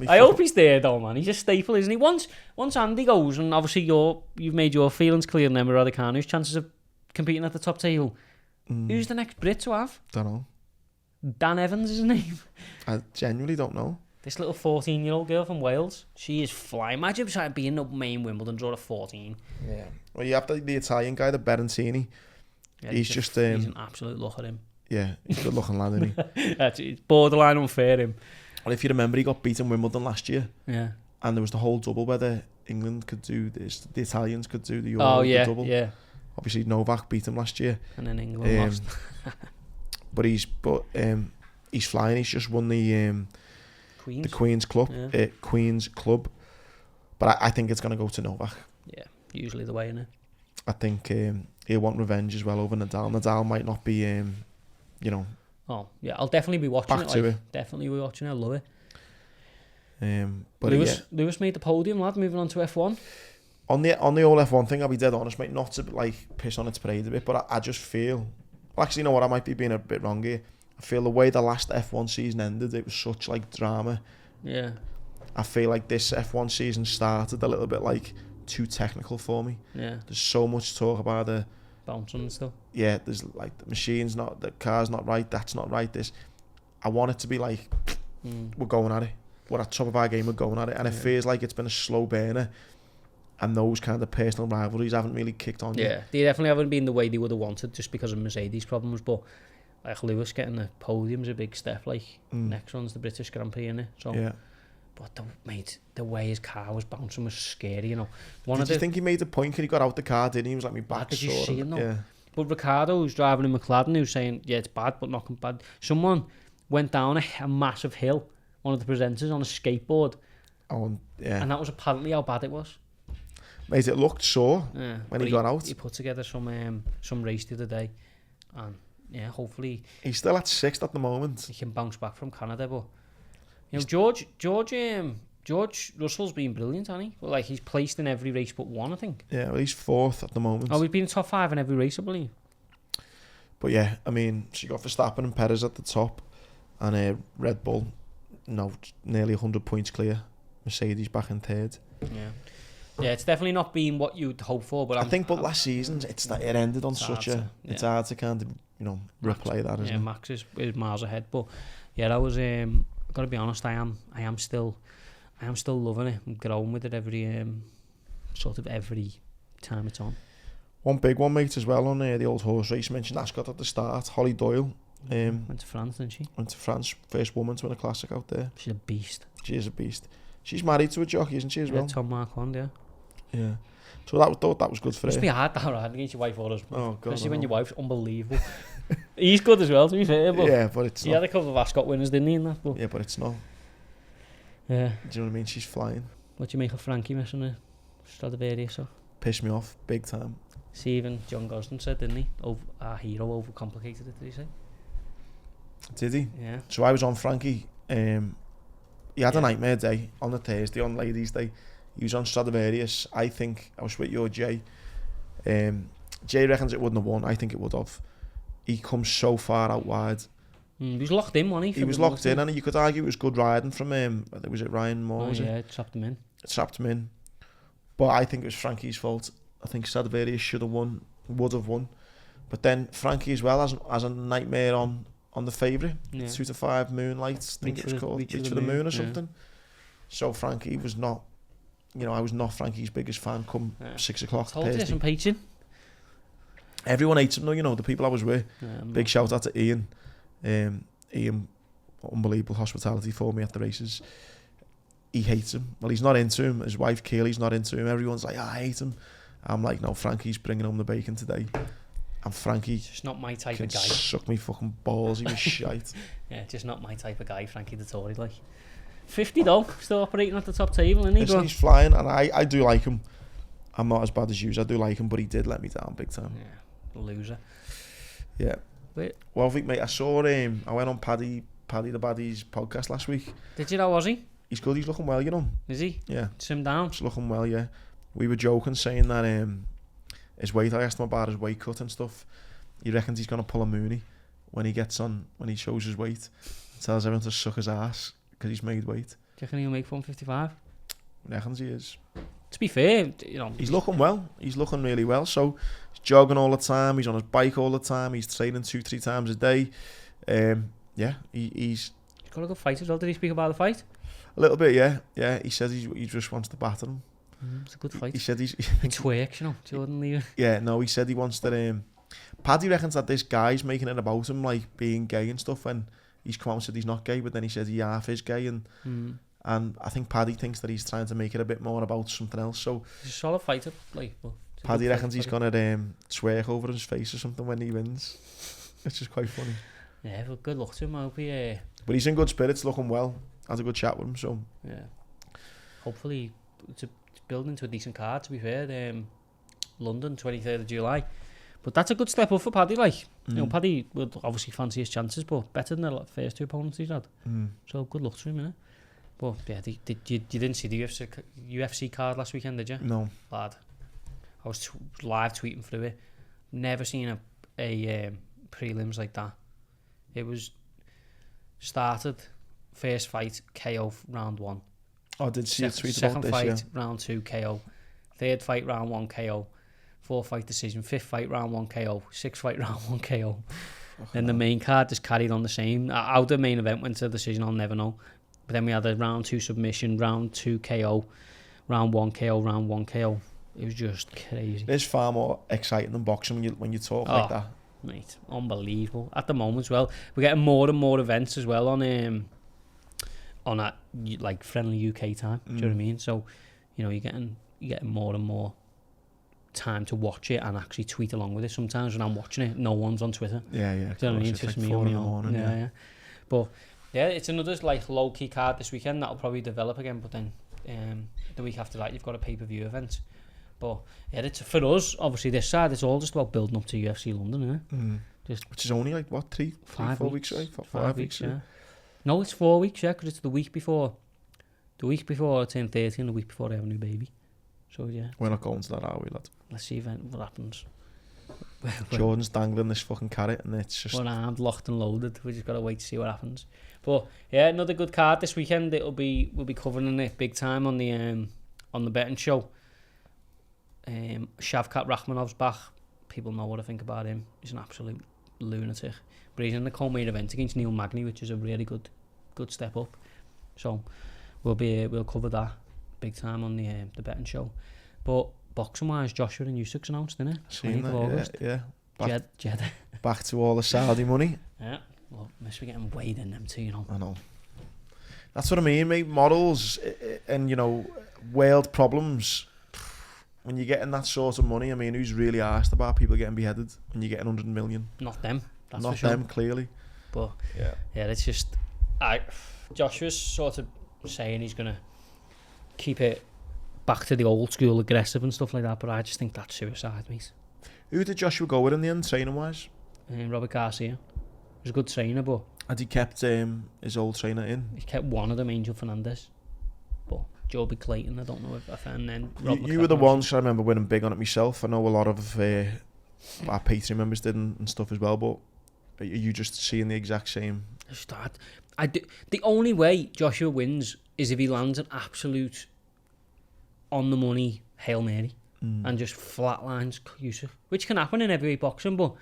I hope he's there though, man. He's a staple, isn't he? Once Andy goes, and obviously you've made your feelings clear on Emma Raducanu's chances of competing at the top table. Who's the next Brit to have? Don't know. Dan Evans is his name. I genuinely don't know. This little 14-year-old girl from Wales, she is flying. Imagine trying to be in the main Wimbledon draw at 14. Yeah. Well, you have the Italian guy, the Berrettini. Yeah, he's he's an absolute look at him. Yeah, he's a good looking lad, isn't he? It's borderline unfair, him. Well, if you remember, he got beaten Wimbledon last year. Yeah. And there was the whole double whether England could do this, the Italians could do the Euro, the double. Yeah. Obviously, Novak beat him last year. And then England lost. But he's flying. He's just won the Queen's Club. Yeah. Queen's Club. But I think it's going to go to Novak. Yeah, usually the way, innit? I think he'll want revenge as well over Nadal. Nadal might not be, Oh, yeah, I'll definitely be watching back to it. Definitely be watching it. I love it. But Lewis made the podium, lad, moving on to F1. On the whole F1 thing, I'll be dead honest, mate, not to piss on its parade a bit, but I just feel... Well, actually, you know what, I might be being a bit wrong here. I feel the way the last F1 season ended, it was such, drama. Yeah. I feel like this F1 season started a little bit, too technical for me. Yeah. There's so much talk about the... Bouncing and stuff. Yeah, there's, the machine's not... The car's not right, that's not right, this... I want it to be we're going at it. We're at top of our game, we're going at it. And it feels like it's been a slow burner. And those kind of personal rivalries haven't really kicked on yet. They definitely haven't been the way they would have wanted just because of Mercedes problems. But Lewis getting the podium's a big step. Next one's the British Grand Prix, innit? So, yeah. But the way his car was bouncing was scary, you know. Did you think he made a point when he got out the car, didn't he? He was like, my back did you see him, though? Yeah. But Ricardo, who's driving in McLaren, who's saying, yeah, it's bad, but not bad. Someone went down a massive hill, one of the presenters, on a skateboard. Oh, yeah. And that was apparently how bad it was. Mate, it looked sore when he got out. He put together some race the other day, and yeah, hopefully he's still at 6th at the moment. He can bounce back from Canada, but you know, George Russell's been brilliant, hasn't he? Well, he's placed in every race but one, I think. Yeah, well, he's 4th at the moment. Oh, we've been in top 5 in every race, I believe. But yeah, I mean, she got Verstappen and Perez at the top, and Red Bull, nearly 100 points clear. Mercedes back in 3rd. Yeah, it's definitely not been what you'd hope for. But but last season it ended on such a. It's hard to kind of replay that, isn't it? Yeah, Max is miles ahead, but yeah, that was. Got to be honest, I am still loving it. I'm growing with it every time it's on. One big one, mate, as well on the old horse race. You mentioned Ascot at the start. Holly Doyle. Went to France, didn't she? Went to France, first woman to win a classic out there. She's a beast. She is a beast. She's married to a jockey, isn't she, as well? Tom Marquand, yeah. Yeah. So that was good for Must her. be hard against your wife or husband. Oh, God, especially when your wife's unbelievable. He's good as well, to be fair. But yeah, but it's he not. had a couple of Ascot winners, didn't he? In that, but Yeah, but it's not. yeah. Do you know what I mean? She's flying. What do you make of Frankie missing a Stradivarius? So? Pissed me off big time. See, even John Gosden said, didn't he? Our hero overcomplicated it, did he say? Did he? Yeah. So I was on Frankie. He had a nightmare day on the Thursday, on Ladies' Day. He was on Stradivarius. I think I was with your Jay. Jay reckons it wouldn't have won. I think it would have. He comes so far out wide. He was locked in, wasn't he? He was locked in, and you could argue it was good riding from him. Was it Ryan Moore? Yeah, it trapped him in. It trapped him in. But I think it was Frankie's fault. I think Stradivarius should have won, would have won. But then Frankie as well has a nightmare on the favourite. Yeah. 2-5 Moonlight, I think it was called. Reach of the Moon or something. So Frankie was not, I was not Frankie's biggest fan come 6 o'clock. Told you some hating. Everyone hates him though, the people I was with. Big shout out to Ian. Ian, unbelievable hospitality for me at the races. He hates him. Well, he's not into him. His wife Kaylee's not into him. Everyone's like, I hate him. I'm like, no, Frankie's bringing home the bacon today. And Frankie, just not my type of guy. Suck me fucking balls. He was shite. Yeah, just not my type of guy, Frankie the Tory. Like 50 though, still operating at the top table, isn't he? Listen, he's flying, and I do like him. I'm not as bad as you. I do like him, but he did let me down big time. Yeah, loser. Yeah. Wait. Well, mate, I saw him. I went on Paddy the Baddies podcast last week. Did you know? Was he? He's good. He's looking well, Is he? Yeah. Trimmed down. He's looking well. Yeah. We were joking, saying that his weight. I asked him about his weight cut and stuff. He reckons he's gonna pull a Mooney when he shows his weight. Tells everyone to suck his ass because he's made weight. Do you reckon he'll make 155? Reckons he is. To be fair, he's looking well. He's looking really well. So he's jogging all the time. He's on his bike all the time. He's training 2-3 times a day. Yeah, he's got a good fight as well. Did he speak about the fight? A little bit, yeah. Yeah, he says he just wants to batter him. It's a good fight. He said he's... It's work, Jordan Lee. Yeah, no, he said he wants to... Paddy reckons that this guy's making it about him, like, being gay and stuff, and he's come out and said he's not gay, but then he said he half is gay, and I think Paddy thinks that he's trying to make it a bit more about something else, so... He's a solid fighter, like... Well, Paddy reckons he's going to swear over his face or something when he wins, which is quite funny. Yeah, well, good luck to him, I hope he... But he's in good spirits, looking well. Had a good chat with him, so... Yeah. Hopefully, it's building into a decent card, to be fair. London, 23rd of July. But that's a good step up for Paddy, like. Paddy would obviously fancy his chances, but better than the first two opponents he's had. So, good luck to him, innit? But, yeah, you didn't see the UFC card last weekend, did you? No. Lad. I was live tweeting through it. Never seen a prelims like that. It was started... First fight, KO round 1. Oh, did see a tweet about this, Second fight, round 2, KO. Third fight, round 1, KO. Fourth fight, decision. Fifth fight, round 1, KO. Sixth fight, round 1, KO. Then the main card just carried on the same. How the main event went to a decision, I'll never know. But then we had a round 2 submission, round 2 KO, round 1 KO, round 1 KO. It was just crazy. It's far more exciting than boxing when you talk like that. Mate, unbelievable. At the moment as well, we're getting more and more events as well on that like friendly UK time. Do you know what I mean? So, you're getting more and more time to watch it and actually tweet along with it. Sometimes when I'm watching it, no one's on Twitter. Yeah. Do you know what I mean? It's just like me on my own. Yeah. But yeah, it's another like low key card this weekend that'll probably develop again. But then the week after that, you've got a pay-per-view event. But yeah, it's for us. Obviously, this side, it's all just about building up to UFC London, isn't it? Which is only like what 4 weeks away. 5 weeks. Yeah. No, it's 4 weeks, because it's the week before. The week before I turn 30 and the week before I have a new baby. So, yeah. We're not going to that, are we, lad? Let's see what happens. Jordan's dangling this fucking carrot and it's just... We're armed, locked and loaded. We just got to wait to see what happens. But, yeah, another good card this weekend. We'll be covering it big time on the betting show. Shavkat Rakhmanov's back. People know what I think about him. He's an absolute lunatic. But he's in the co-main event against Neil Magny, which is a really good step up. So we'll cover that big time on the betting show. But boxing wise, Joshua and Usyk's announced, didn't it? 20th of August. Yeah. Jeddah. Back to all the Saudi money. Yeah. Well, must be getting weighed in them too, I know. That's what I mean, mate. Models and world problems. when you're getting that sort of money, I mean, who's really asked about people getting beheaded when you're getting 100 million? Not them. That's Not for sure. them, clearly. But yeah, it's just Joshua's sort of saying he's gonna keep it back to the old school aggressive and stuff like that, but I just think that's suicide, mate. Who did Joshua go with in the end, training wise? Robert Garcia. He was a good trainer, but Had he kept his old trainer in? he kept one of them, Angel Fernandez. But Joby Clayton, I don't know if and then You were the ones, I remember winning big on it myself. I know a lot of our Patreon members did and stuff as well, but are you just seeing the exact same? The only way Joshua wins is if he lands an absolute on the money Hail Mary and just flatlines Usyk, which can happen in heavyweight boxing, but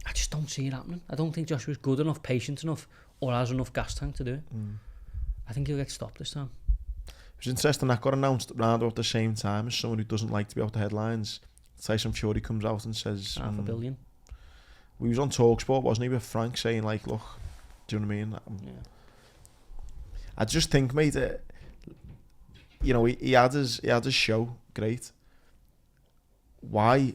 I just don't see it happening. I don't think Joshua's good enough, patient enough, or has enough gas tank to do it. I think he'll get stopped this time. It was interesting, that got announced around about the same time as someone who doesn't like to be out the headlines. Tyson Fury comes out and says $500 million. We was on TalkSport, wasn't he, with Frank, saying like, look, do you know what I mean? I just think, mate, he had his show, great. Why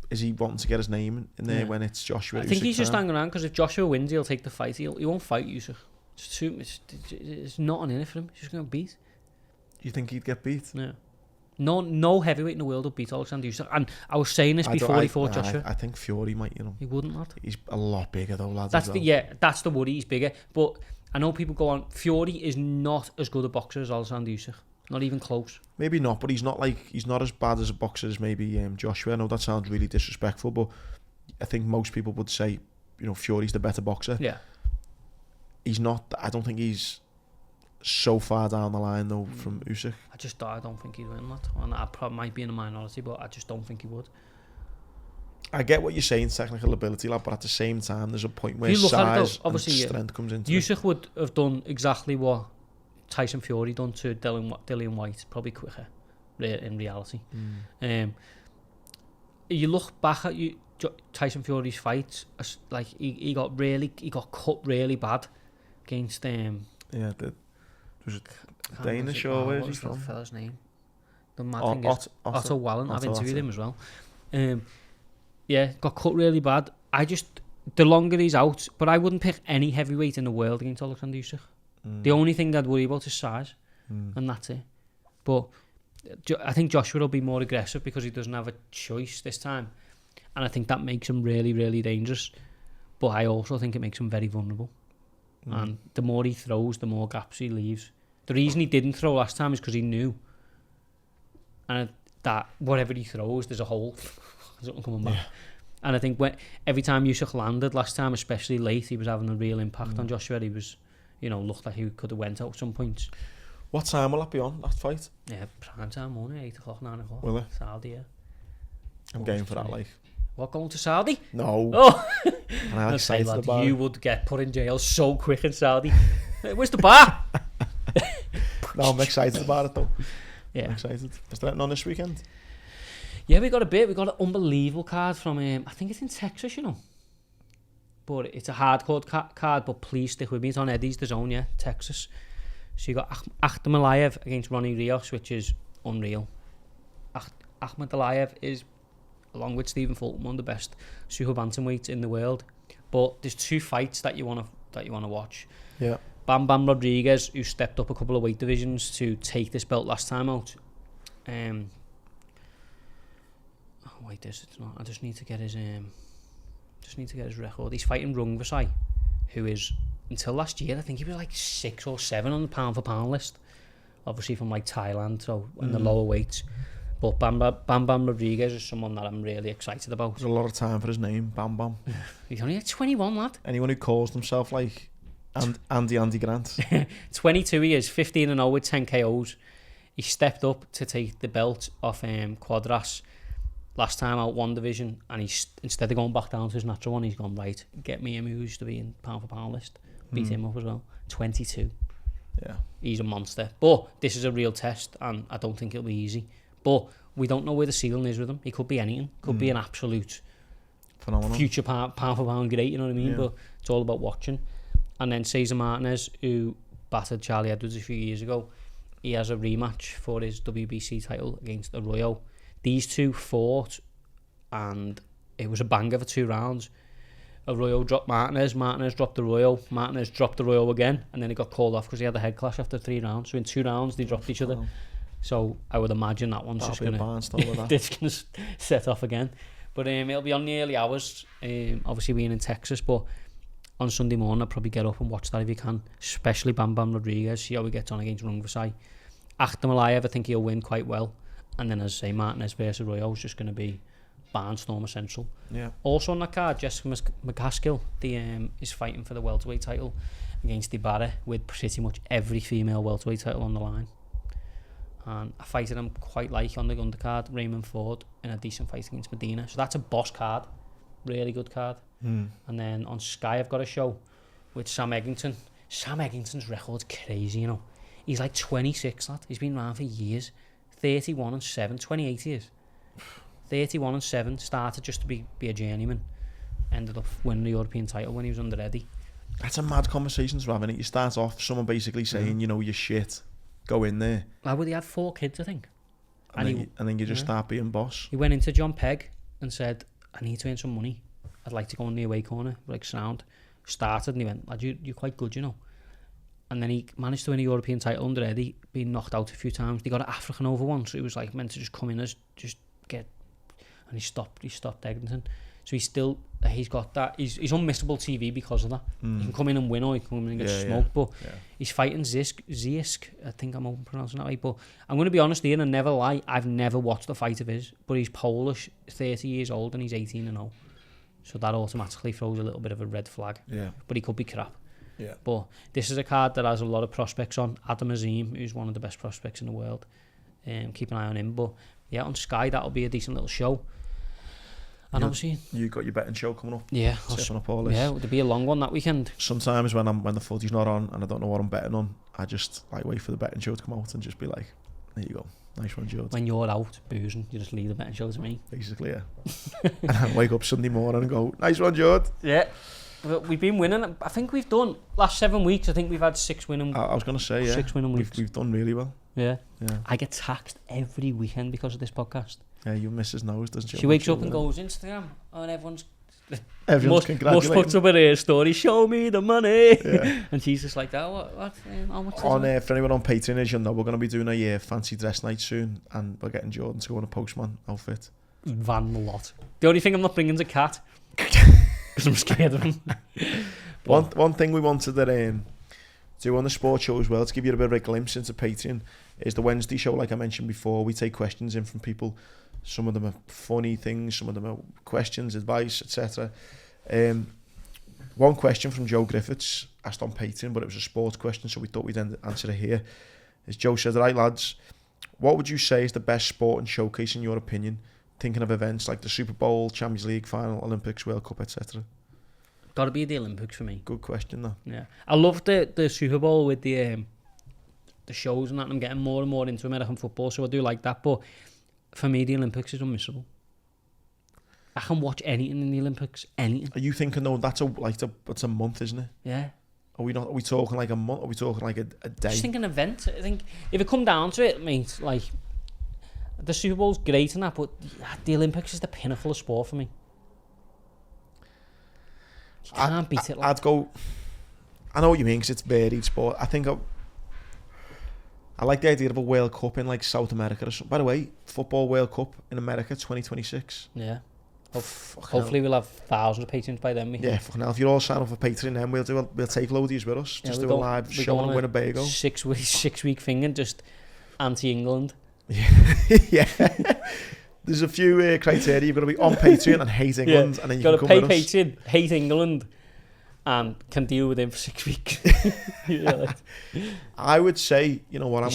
is he wanting to get his name in there when it's Joshua? I think he's just hanging around because if Joshua wins, he'll take the fight. He won't fight Usyk. It's nothing in it for him. He's just going to beat. You think he'd get beat? Yeah. No heavyweight in the world will beat Alexander Usyk. And I was saying this before he fought Joshua. I think Fury might, He wouldn't, lad. He's a lot bigger though, lad. That's the worry. He's bigger. But I know people go on, Fury is not as good a boxer as Alexander Usyk. Not even close. Maybe not, but he's not as bad as a boxer as maybe Joshua. I know that sounds really disrespectful, but I think most people would say, Fury's the better boxer. Yeah. He's not. I don't think he's so far down the line though from Usyk. I don't think he'd win that. And I probably might be in a minority, but I just don't think he would. I get what you're saying, technical ability, lad, but at the same time, there's a point where size and strength comes into it. Usyk would have done exactly what Tyson Fury done to Dillian White, probably quicker in reality. You look back at Tyson Fury's fights, like he got cut really bad against was it Danish or where is he from? What was that fella's name? The mad thing is Otto Wallen. I've interviewed him as well. Got cut really bad. The longer he's out, but I wouldn't pick any heavyweight in the world against Alexander Usyk. The only thing I'd worry about is size, and that's it. But I think Joshua will be more aggressive because he doesn't have a choice this time, and I think that makes him really, really dangerous. But I also think it makes him very vulnerable. And the more he throws, the more gaps he leaves. The reason he didn't throw last time is because he knew, and that whatever he throws, there's a hole. There's nothing coming back. Yeah. And I think every time Usyk landed last time, especially late, he was having a real impact on Joshua. He was, looked like he could have went out at some points. What time will that be on, that fight? Yeah, prime time morning, 8 o'clock, 9 o'clock. Will it? Saudi, yeah. I'm game for that, like. What, going to Saudi? No. Oh! And I'm excited about it. You would get put in jail so quick in Saudi. Where's the bar? No, I'm excited about it though. Yeah. I'm excited. Is there anything on this weekend? Yeah, we got an unbelievable card from, I think it's in Texas, But it's a hardcore card, but please stick with me. It's on Eddie's The Zone, yeah, Texas. So you got Ahmed Aliyev against Ronnie Rios, which is unreal. Ahmed Aliyev is, along with Stephen Fulton, one of the best super bantamweights in the world. But there's two fights that you want to watch. Yeah. Bam Bam Rodriguez, who stepped up a couple of weight divisions to take this belt last time out. It's not. I just need to get his record. He's fighting Rung Vasai, who is, until last year, I think he was like 6 or 7 on the pound for pound list. Obviously from like Thailand, so in the lower weights. But Bam Bam Rodriguez is someone that I'm really excited about. There's a lot of time for his name, Bam Bam. He's only like 21, lad. Anyone who calls himself like Andy Grant. 22 he is, 15-0 with 10 KOs. He stepped up to take the belt off Quadras last time out, one division, and he's, instead of going back down to his natural one, he's gone, right, get me him who used to be in pound for pound list. Beat him up as well. 22. Yeah. He's a monster. But this is a real test, and I don't think it'll be easy. But we don't know where the ceiling is with him. He could be anything. Could be an absolute phenomenal future pound for pound great, you know what I mean? Yeah. But it's all about watching. And then Cesar Martinez, who battered Charlie Edwards a few years ago, he has a rematch for his WBC title against Arroyo. These two fought, and it was a banger for 2 rounds. Arroyo dropped Martinez dropped Arroyo, Martinez dropped Arroyo again, and then he got called off because he had a head clash after 3 rounds. So in 2 rounds, they dropped each other. So I would imagine that one's just going to set off again. But it'll be on the early hours, obviously being in Texas, but on Sunday morning I'll probably get up and watch that if you can, especially Bam Bam Rodriguez, see how he gets on against Rungvisai. Akhtar, I think he'll win quite well, and then as I say, Martinez versus Arroyo is just going to be barnstorm essential. Yeah. Also on that card, Jessica McCaskill is fighting for the welterweight title against Ibarra, with pretty much every female welterweight title on the line. And a fighter I'm quite like on the undercard, Raymond Ford, in a decent fight against Medina. So that's a boss card, really good card. And then on Sky I've got a show with Sam Eggington. Sam Eggington's record's crazy, you know. He's like 26, lad. He's been around for years. 31-7, 28 years. 31-7, started just to be a journeyman. Ended up winning the European title when he was under Eddie. That's a mad conversation to have, innit? You start off, someone basically saying, you know, you're shit, go in there. Well, he had 4 kids, I think. And then you just start being boss. He went into John Pegg and said, I need to earn some money. I'd like to go in the away corner, like sound. Started and he went, lad, you're quite good, you know. And then he managed to win a European title under Eddie, being knocked out a few times. They got an African over once, so he was like meant to just come in as just get, and he stopped Eggington. So he's got that. He's unmissable TV because of that. He can come in and win, or he can come in and get smoked. But he's fighting Ziyech. I think I'm pronouncing that right. But I'm going to be honest here and never lie. I've never watched a fight of his. But he's Polish, 30 years old, and he's 18-0. So that automatically throws a little bit of a red flag. Yeah. But he could be crap. Yeah. But this is a card that has a lot of prospects on. Adam Azim, who's one of the best prospects in the world. Keep an eye on him. But yeah, on Sky, that'll be a decent little show. And obviously, you got your betting show coming up. Yeah. Setting up all this. Yeah, it'll be a long one that weekend. Sometimes when the footy's not on and I don't know what I'm betting on, I just like wait for the betting show to come out and just be like, there you go. Nice one, George. When you're out boozing, you just leave the betting show to me. Basically, yeah. And I wake up Sunday morning and go, nice one, George. Yeah. We've been winning. I think we've done, last 7 weeks, I think we've had 6 winning. I was going to say, yeah. 6 winning weeks. We've done really well. Yeah. Yeah. I get taxed every weekend because of this podcast. Yeah, your missus knows, doesn't she? She wakes up and goes, Instagram, and everyone's congratulating. Must puts up a story, show me the money. Yeah. And she's just like, oh, what? How much for anyone on Patreon, as you'll know, we're going to be doing a fancy dress night soon, and we're getting Jordan to go in a postman outfit. Van the lot. The only thing I'm not bringing is a cat, because I'm scared of him. One thing we wanted to do on the sports show as well, to give you a bit of a glimpse into Patreon, is the Wednesday show. Like I mentioned before, we take questions in from people. Some of them are funny things, some of them are questions, advice, etc. One question from Joe Griffiths, asked on Patreon, but it was a sports question, so we thought we'd answer it here. As Joe said, right lads, what would you say is the best sport and showcase in your opinion? Thinking of events like the Super Bowl, Champions League final, Olympics, World Cup, etc. Got to be the Olympics for me. Good question, though. Yeah, I love the Super Bowl with the shows and that. And I'm getting more and more into American football, so I do like that. But for me, the Olympics is unmissable. I can watch anything in the Olympics, anything. Are you thinking though that's a month, isn't it? Yeah. Are we talking like a month? Are we talking like a day? Just think an event. I think if it come down to it, mate, like the Super Bowl's great and that, but the Olympics is the pinnacle of sport for me. You can't beat it. I'd go. I know what you mean because it's varied sport. I think I like the idea of a World Cup in like South America or something. By the way, Football World Cup in America 2026. Yeah. Hopefully we'll have thousands of patrons by then. Yeah, fucking hell. If you're all signed up for Patreon, then we'll take loadies with us. Just do a live show in Winnebago. 6 week thing and just anti-England. Yeah. There's a few criteria. You've got to be on Patreon and hate England, and then you can come with us. Got to pay Patreon, hate England, and can deal with him for 6 weeks. I would say, you know what, I'm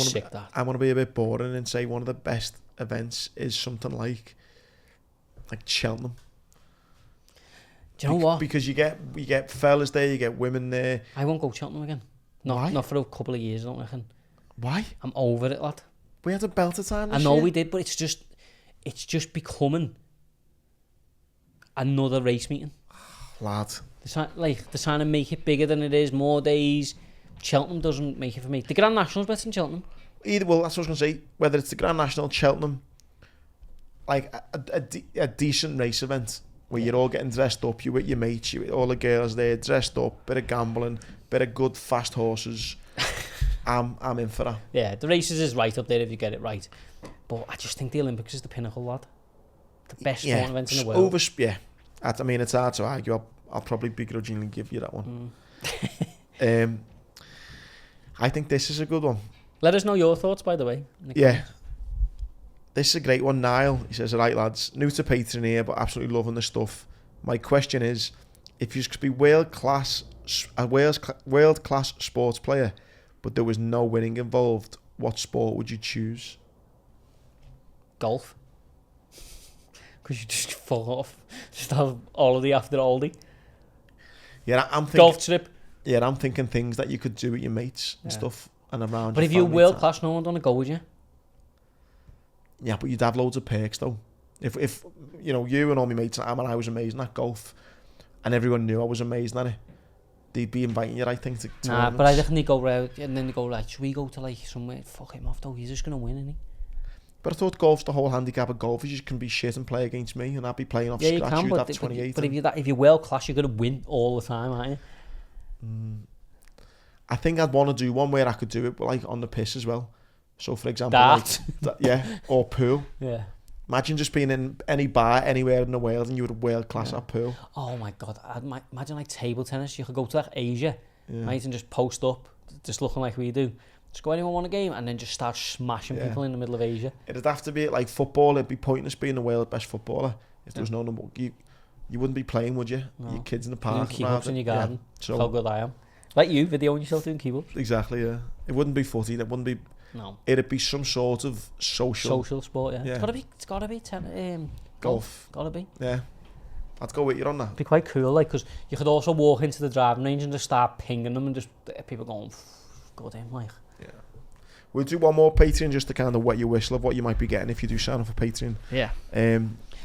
going to be a bit boring and say one of the best events is something like Cheltenham. Do you know what? Because you get fellas there, you get women there. I won't go Cheltenham again. Not for a couple of years, I don't reckon. Why? I'm over it, lad. We had a belter time this I know year. we did, but it's just becoming another race meeting. Lad. They're trying to make it bigger than it is, more days. Cheltenham doesn't make it for me. The Grand National's better than Cheltenham. Well, that's what I was going to say. Whether it's the Grand National, Cheltenham, like a decent race event where you're all getting dressed up, you with your mates, you with all the girls there, dressed up, bit of gambling, bit of good fast horses. I'm in for that. Yeah, the races is right up there if you get it right. But I just think the Olympics is the pinnacle, lad. The best sporting event in the world. I mean, it's hard to argue. I'll probably begrudgingly give you that one. I think this is a good one. Let us know your thoughts, by the way. Yeah. This is a great one. Niall, he says, all right, lads, new to Patreon here, but absolutely loving the stuff. My question is, if you could be world-class sports player, but there was no winning involved, what sport would you choose? Golf. Because you just fall off. Just have all of the after oldie. Yeah, I'm thinking... Golf trip. Yeah, I'm thinking things that you could do with your mates and stuff and around. But if you're world-class, no one's going to go with you. Yeah, but you'd have loads of perks, though. If you know, you and all my mates, I was amazing at golf, and everyone knew I was amazing at it, they'd be inviting you, I think, to tournaments. But I reckon they go round, and then they go, like, should we go to, like, somewhere? Fuck him off, though. He's just going to win, isn't he? But I thought golf's the whole handicap of golf is you can be shit and play against me, and I'd be playing off scratch. You'd have 28. But if you're world-class, you're going to win all the time, aren't you? I think I'd want to do one where I could do it, but like on the piss as well. So, for example, or pool. Yeah. Imagine just being in any bar anywhere in the world and you were world-class at pool. Oh my God. Imagine like table tennis. You could go to like Asia, right, and just post up, just looking like we do. Just go, anyone want a game? And then just start smashing people in the middle of Asia. It'd have to be like football. It'd be pointless being the world's best footballer if there was no number. You wouldn't be playing, would you? No. Your kids in the park. Keep-ups in your garden. Yeah. So, how good I am. Like you, videoing yourself doing keep-ups. Exactly, yeah. It wouldn't be footy. It wouldn't be... No. It'd be some sort of social sport, yeah. It's gotta be golf. Gotta be. Yeah. I'd go with you on that. It'd be quite cool, like, because you could also walk into the driving range and just start pinging them and just people going, good in, like. Yeah. We'll do one more Patreon just to kind of wet your whistle of what you might be getting if you do sign up for Patreon. Yeah.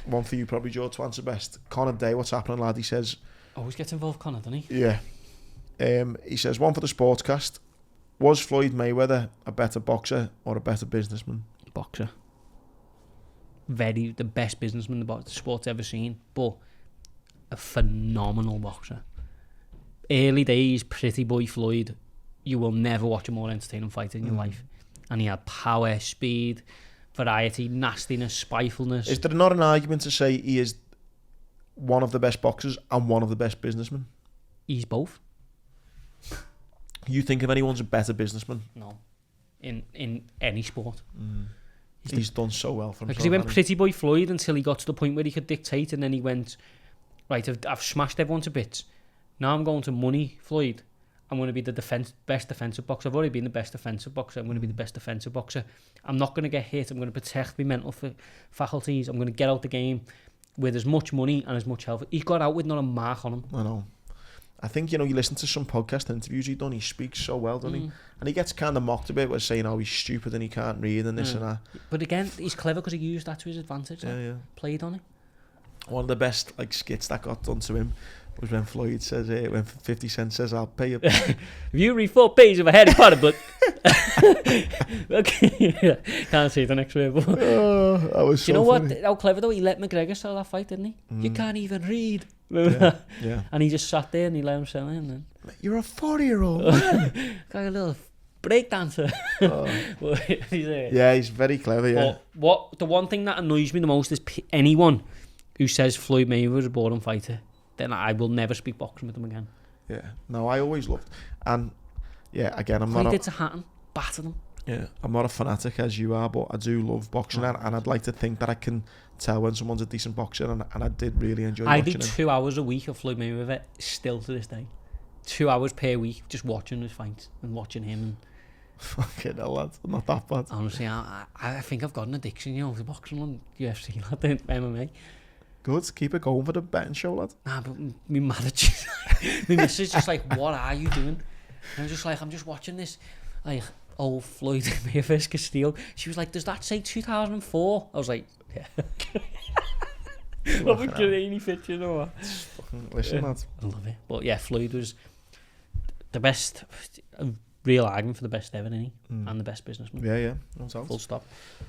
One for you probably, Joe, to answer best. Connor Day, what's happening, lad? He says... Always gets involved, Connor, doesn't he? Yeah. He says, one for the Sportscast. Was Floyd Mayweather a better boxer or a better businessman? Boxer. The best businessman the sport's ever seen, but a phenomenal boxer. Early days, pretty boy Floyd, you will never watch a more entertaining fight in your life. And he had power, speed, variety, nastiness, spitefulness. Is there not an argument to say he is one of the best boxers and one of the best businessmen? He's both. You think if anyone's a better businessman? No. In any sport. He's done so well for himself. Because he went pretty boy Floyd until he got to the point where he could dictate, and then he went, right, I've smashed everyone to bits. Now I'm going to money Floyd. I'm going to be the best defensive boxer. I've already been the best defensive boxer. I'm going to be the best defensive boxer. I'm not going to get hit. I'm going to protect my mental faculties. I'm going to get out the game with as much money and as much health. He got out with not a mark on him. I know. I think, you listen to some podcast interviews he's done, he speaks so well, doesn't he? And he gets kind of mocked a bit with saying, he's stupid and he can't read and this and that. But again, he's clever because he used that to his advantage. Played on it. One of the best skits that got done to him was when Floyd says, when 50 Cent says, I'll pay you. If you read 4 pages of a Harry Potter book... Okay. Can't say the next word. But that was so you know funny. what? How clever though, he let McGregor sell that fight, didn't he? You can't even read. Yeah. And he just sat there and he let him sell in. And you're a 40-year-old man. Got a little break dancer. Yeah, he's very clever, yeah. But the one thing that annoys me the most is anyone who says Floyd Mayweather was a boring fighter, then I will never speak boxing with them again. Yeah. No, I always loved. And yeah, again, I'm not... He did to Hatton, battered him. Yeah, I'm not a fanatic as you are, but I do love boxing, and I'd like to think that I can tell when someone's a decent boxer, and I did really enjoy watching him. I do 2 hours a week of Floyd Mayweather, still to this day. 2 hours per week, just watching his fights and watching him. And fucking hell, lad, not that bad. Honestly, I think I've got an addiction, to boxing and UFC, lad, MMA. Good, keep it going for the betting show, lad. Nah, but me manager, my missus just like, what are you doing? And I'm just like, I'm just watching this, like, old Floyd Mayweather Castillo. She was like, does that say 2004? I was like, yeah. What a grainy picture, you know what? Listen, lad. I love it. But yeah, Floyd was the best real argument for the best ever, isn't he? And the best businessman. Yeah, no doubt. Full stop.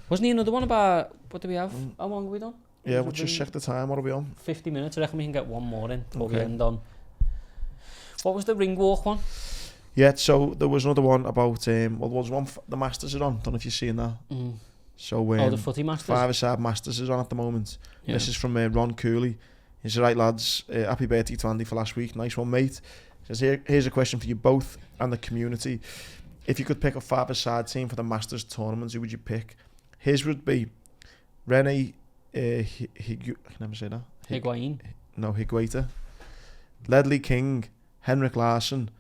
Wasn't he another one about, what do we have? How long have we done? Yeah, we'll just check the time. What are we on? 50 minutes. I reckon we can get one more in before we Okay. end on. What was the ring walk one? Yeah, so there was another one about, there was one, the Masters are on. Don't know if you've seen that. So, the footy Masters? 5-a-side Masters is on at the moment. Yeah. This is from Ron Cooley. He says, right lads, happy birthday to Andy for last week. Nice one, mate. He says, here's a question for you both and the community. If you could pick a 5-a-side team for the Masters tournament, who would you pick? His would be Rene, I can never say that. Higuain. Higuita. Ledley King, Henrik Larsson,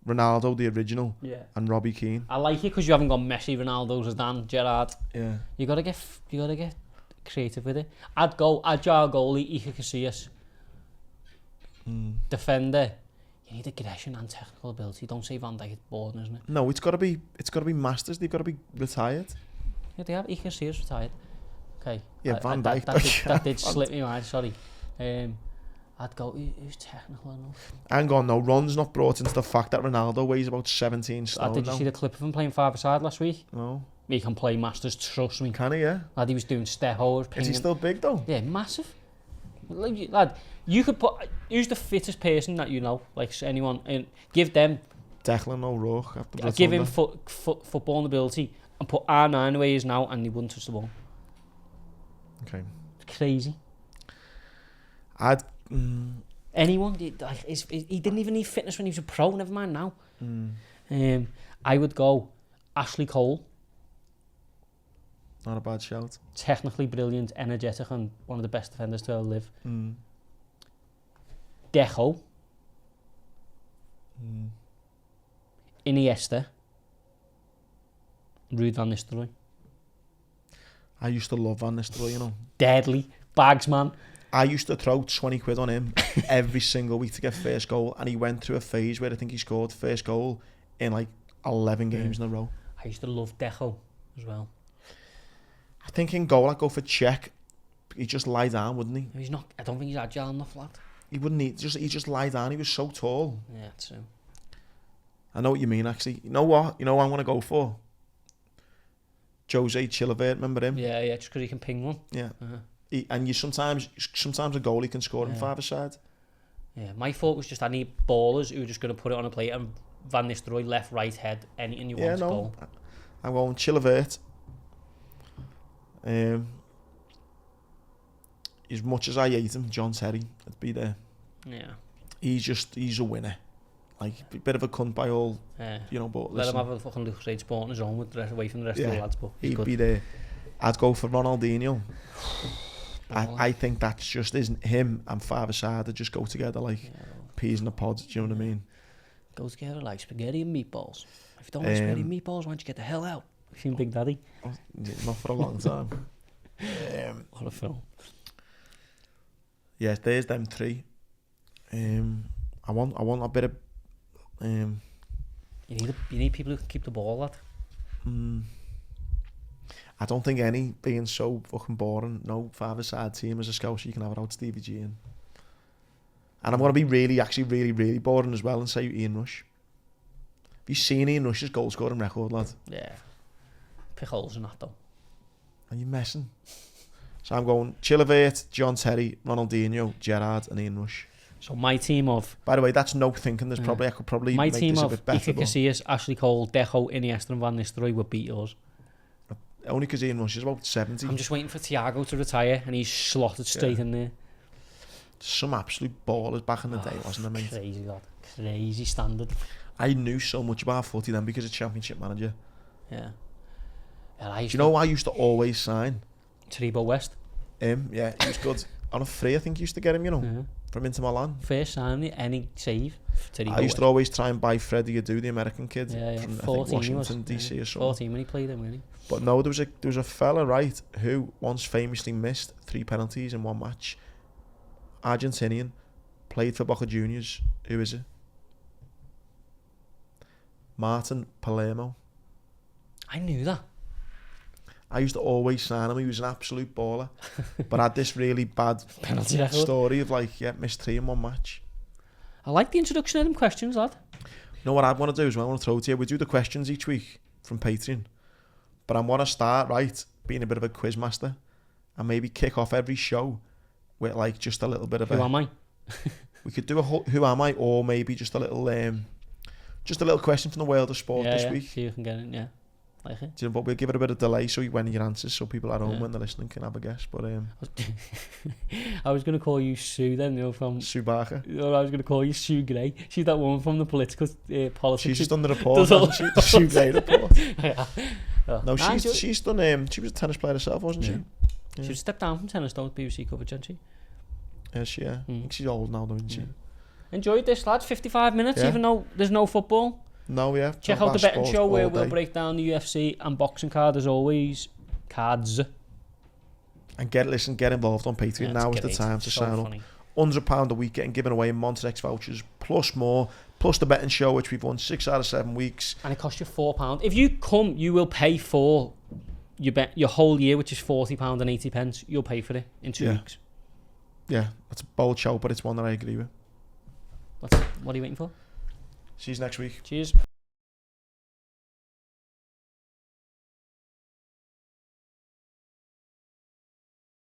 Ronaldo, the original, and Robbie Keane. I like it because you haven't got Messi, Ronaldo, Zidane, Gerrard. Yeah. You gotta get creative with it. I'd go agile goalie, Iker Casillas. Defender. You need aggression and technical ability. Don't say Van Dijk, it's boring, isn't it? No, it's gotta be Masters. They've got to be retired. Yeah, they have. Iker Casillas retired. Okay. Yeah, Van Dijk. That did slip me mind. Sorry. I'd go. Who's technical enough? Hang on, no. Ron's not brought into the fact that Ronaldo weighs about 17 stone. Did you see the clip of him playing 5-a-side last week? No. He can play Masters, trust me. Can he? Yeah. Lad, he was doing step overs. Is he still big though? Yeah, massive. Lad, you could put. Who's the fittest person that you know? Like anyone, and give them. Declan O'Rourke. Give him football ability and put R9 the way he is now, and he wouldn't touch the ball. Okay. It's crazy. Anyone? He didn't even need fitness when he was a pro. Never mind now. I would go Ashley Cole. Not a bad shout. Technically brilliant, energetic, and one of the best defenders to ever live. Deco. Iniesta. Ruud van Nistelrooy. I used to love Van Nistelrooy, you know. Deadly. Bagsman. I used to throw 20 quid on him every single week to get first goal, and he went through a phase where I think he scored first goal in like 11 games in a row. I used to love Deco as well. I think in goal I'd go for Czech. He'd just lie down, wouldn't he? He's not. I don't think he's agile enough, lad. He wouldn't need. He just lie down. He was so tall. Yeah, true. I know what you mean, actually. You know what? You know what I'm gonna go for? Jose Chilavert, remember him? Yeah, just because he can ping one. Yeah. And you sometimes a goalie can score in 5-a-side. Yeah, my thought was just I need ballers who are just going to put it on a plate and Van Nistelrooy left, right, head, anything you want to go. I'm going Chilavert. As much as I hate him, John Terry, I'd be there. Yeah. He's a winner. Like, a bit of a cunt by all, you know, but let listen, him have a fucking great sport on his own with the rest, away from the rest of the lads, but he'd be there. I'd go for Ronaldinho. I think that's just him and 5-a-side that just go together like peas in a pod. Do you know what I mean? Go together like spaghetti and meatballs. If you don't like spaghetti and meatballs, why don't you get the hell out? You seen Big Daddy? Not for a long time. What a film. Yeah, there's them three. I want a bit of. You need people who can keep the ball, lad. I don't think any being so fucking boring. No 5-a-side team as a Scouse you can have without Stevie G in. And I'm going to be really boring as well and say Ian Rush. Have you seen Ian Rush's goal scoring record, lad? Yeah. Pick holes in that though. Are you messing? So I'm going Chilavert, John Terry, Ronaldinho, Gerrard and Ian Rush. So my team of... By the way, that's no thinking. There's I could probably my make team this a of bit better. Iker Casillas, Ashley Cole, Deco, Iniesta and Van Nistelrooy would beat us. Only because Ian Rush is about 70. I'm just waiting for Thiago to retire and he's slotted straight in there. Some absolute ballers back in the day, wasn't there, mate? Crazy, lad. Crazy standard. I knew so much about footy then because of Championship Manager. Yeah. Do you know I used to always sign? Taribo West. Yeah, he was good. On a free, I think you used to get him, you know, from Inter Milan. First signing, any save. I used to always try and buy Freddie Adu, the American kid, from 14 I think Washington DC or something. 14 when he played him, really. But no, there was a fella, right, who once famously missed 3 penalties in one match. Argentinian, played for Boca Juniors. Who is it? Martin Palermo. I knew that. I used to always sign him. He was an absolute baller, but had this really bad penalty record story of missed 3 in one match. I like the introduction of them questions, lad. know what I want to do as well? I want to throw to you. We do the questions each week from Patreon, but I want to start being a bit of a quiz master, and maybe kick off every show with like just a little bit of Who am I? We could do a who am I, or maybe just a little question from the world of sport this week. See if you can get it. Yeah, like it. But we'll give it a bit of delay so when your answers, so people at home when they're listening can have a guess. But I was going to call you Sue then, from Sue Barker. Or I was going to call you Sue Gray. She's that woman from the political politics. She's just done the report, hasn't she? The Sue Gray report. No, she's done. She was a tennis player herself, wasn't she? Yeah. She stepped down from tennis, though, with BBC coverage, hasn't she? Yeah, she. I think she's old now, though, isn't she? Enjoyed this, lads. 55 minutes, even though there's no football. No, yeah. Check out the betting show where we'll break down the UFC and boxing card as always. Cards. And get involved on Patreon. Now is the time to sign up. £100 a week getting given away in Monterex vouchers, plus more, plus the betting show, which we've won 6 out of 7 weeks. And it costs you £4. If you come, you will pay for your whole year, which is £40.80. You'll pay for it in 2 weeks. Yeah, that's a bold show, but it's one that I agree with. What are you waiting for? See you next week. Cheers.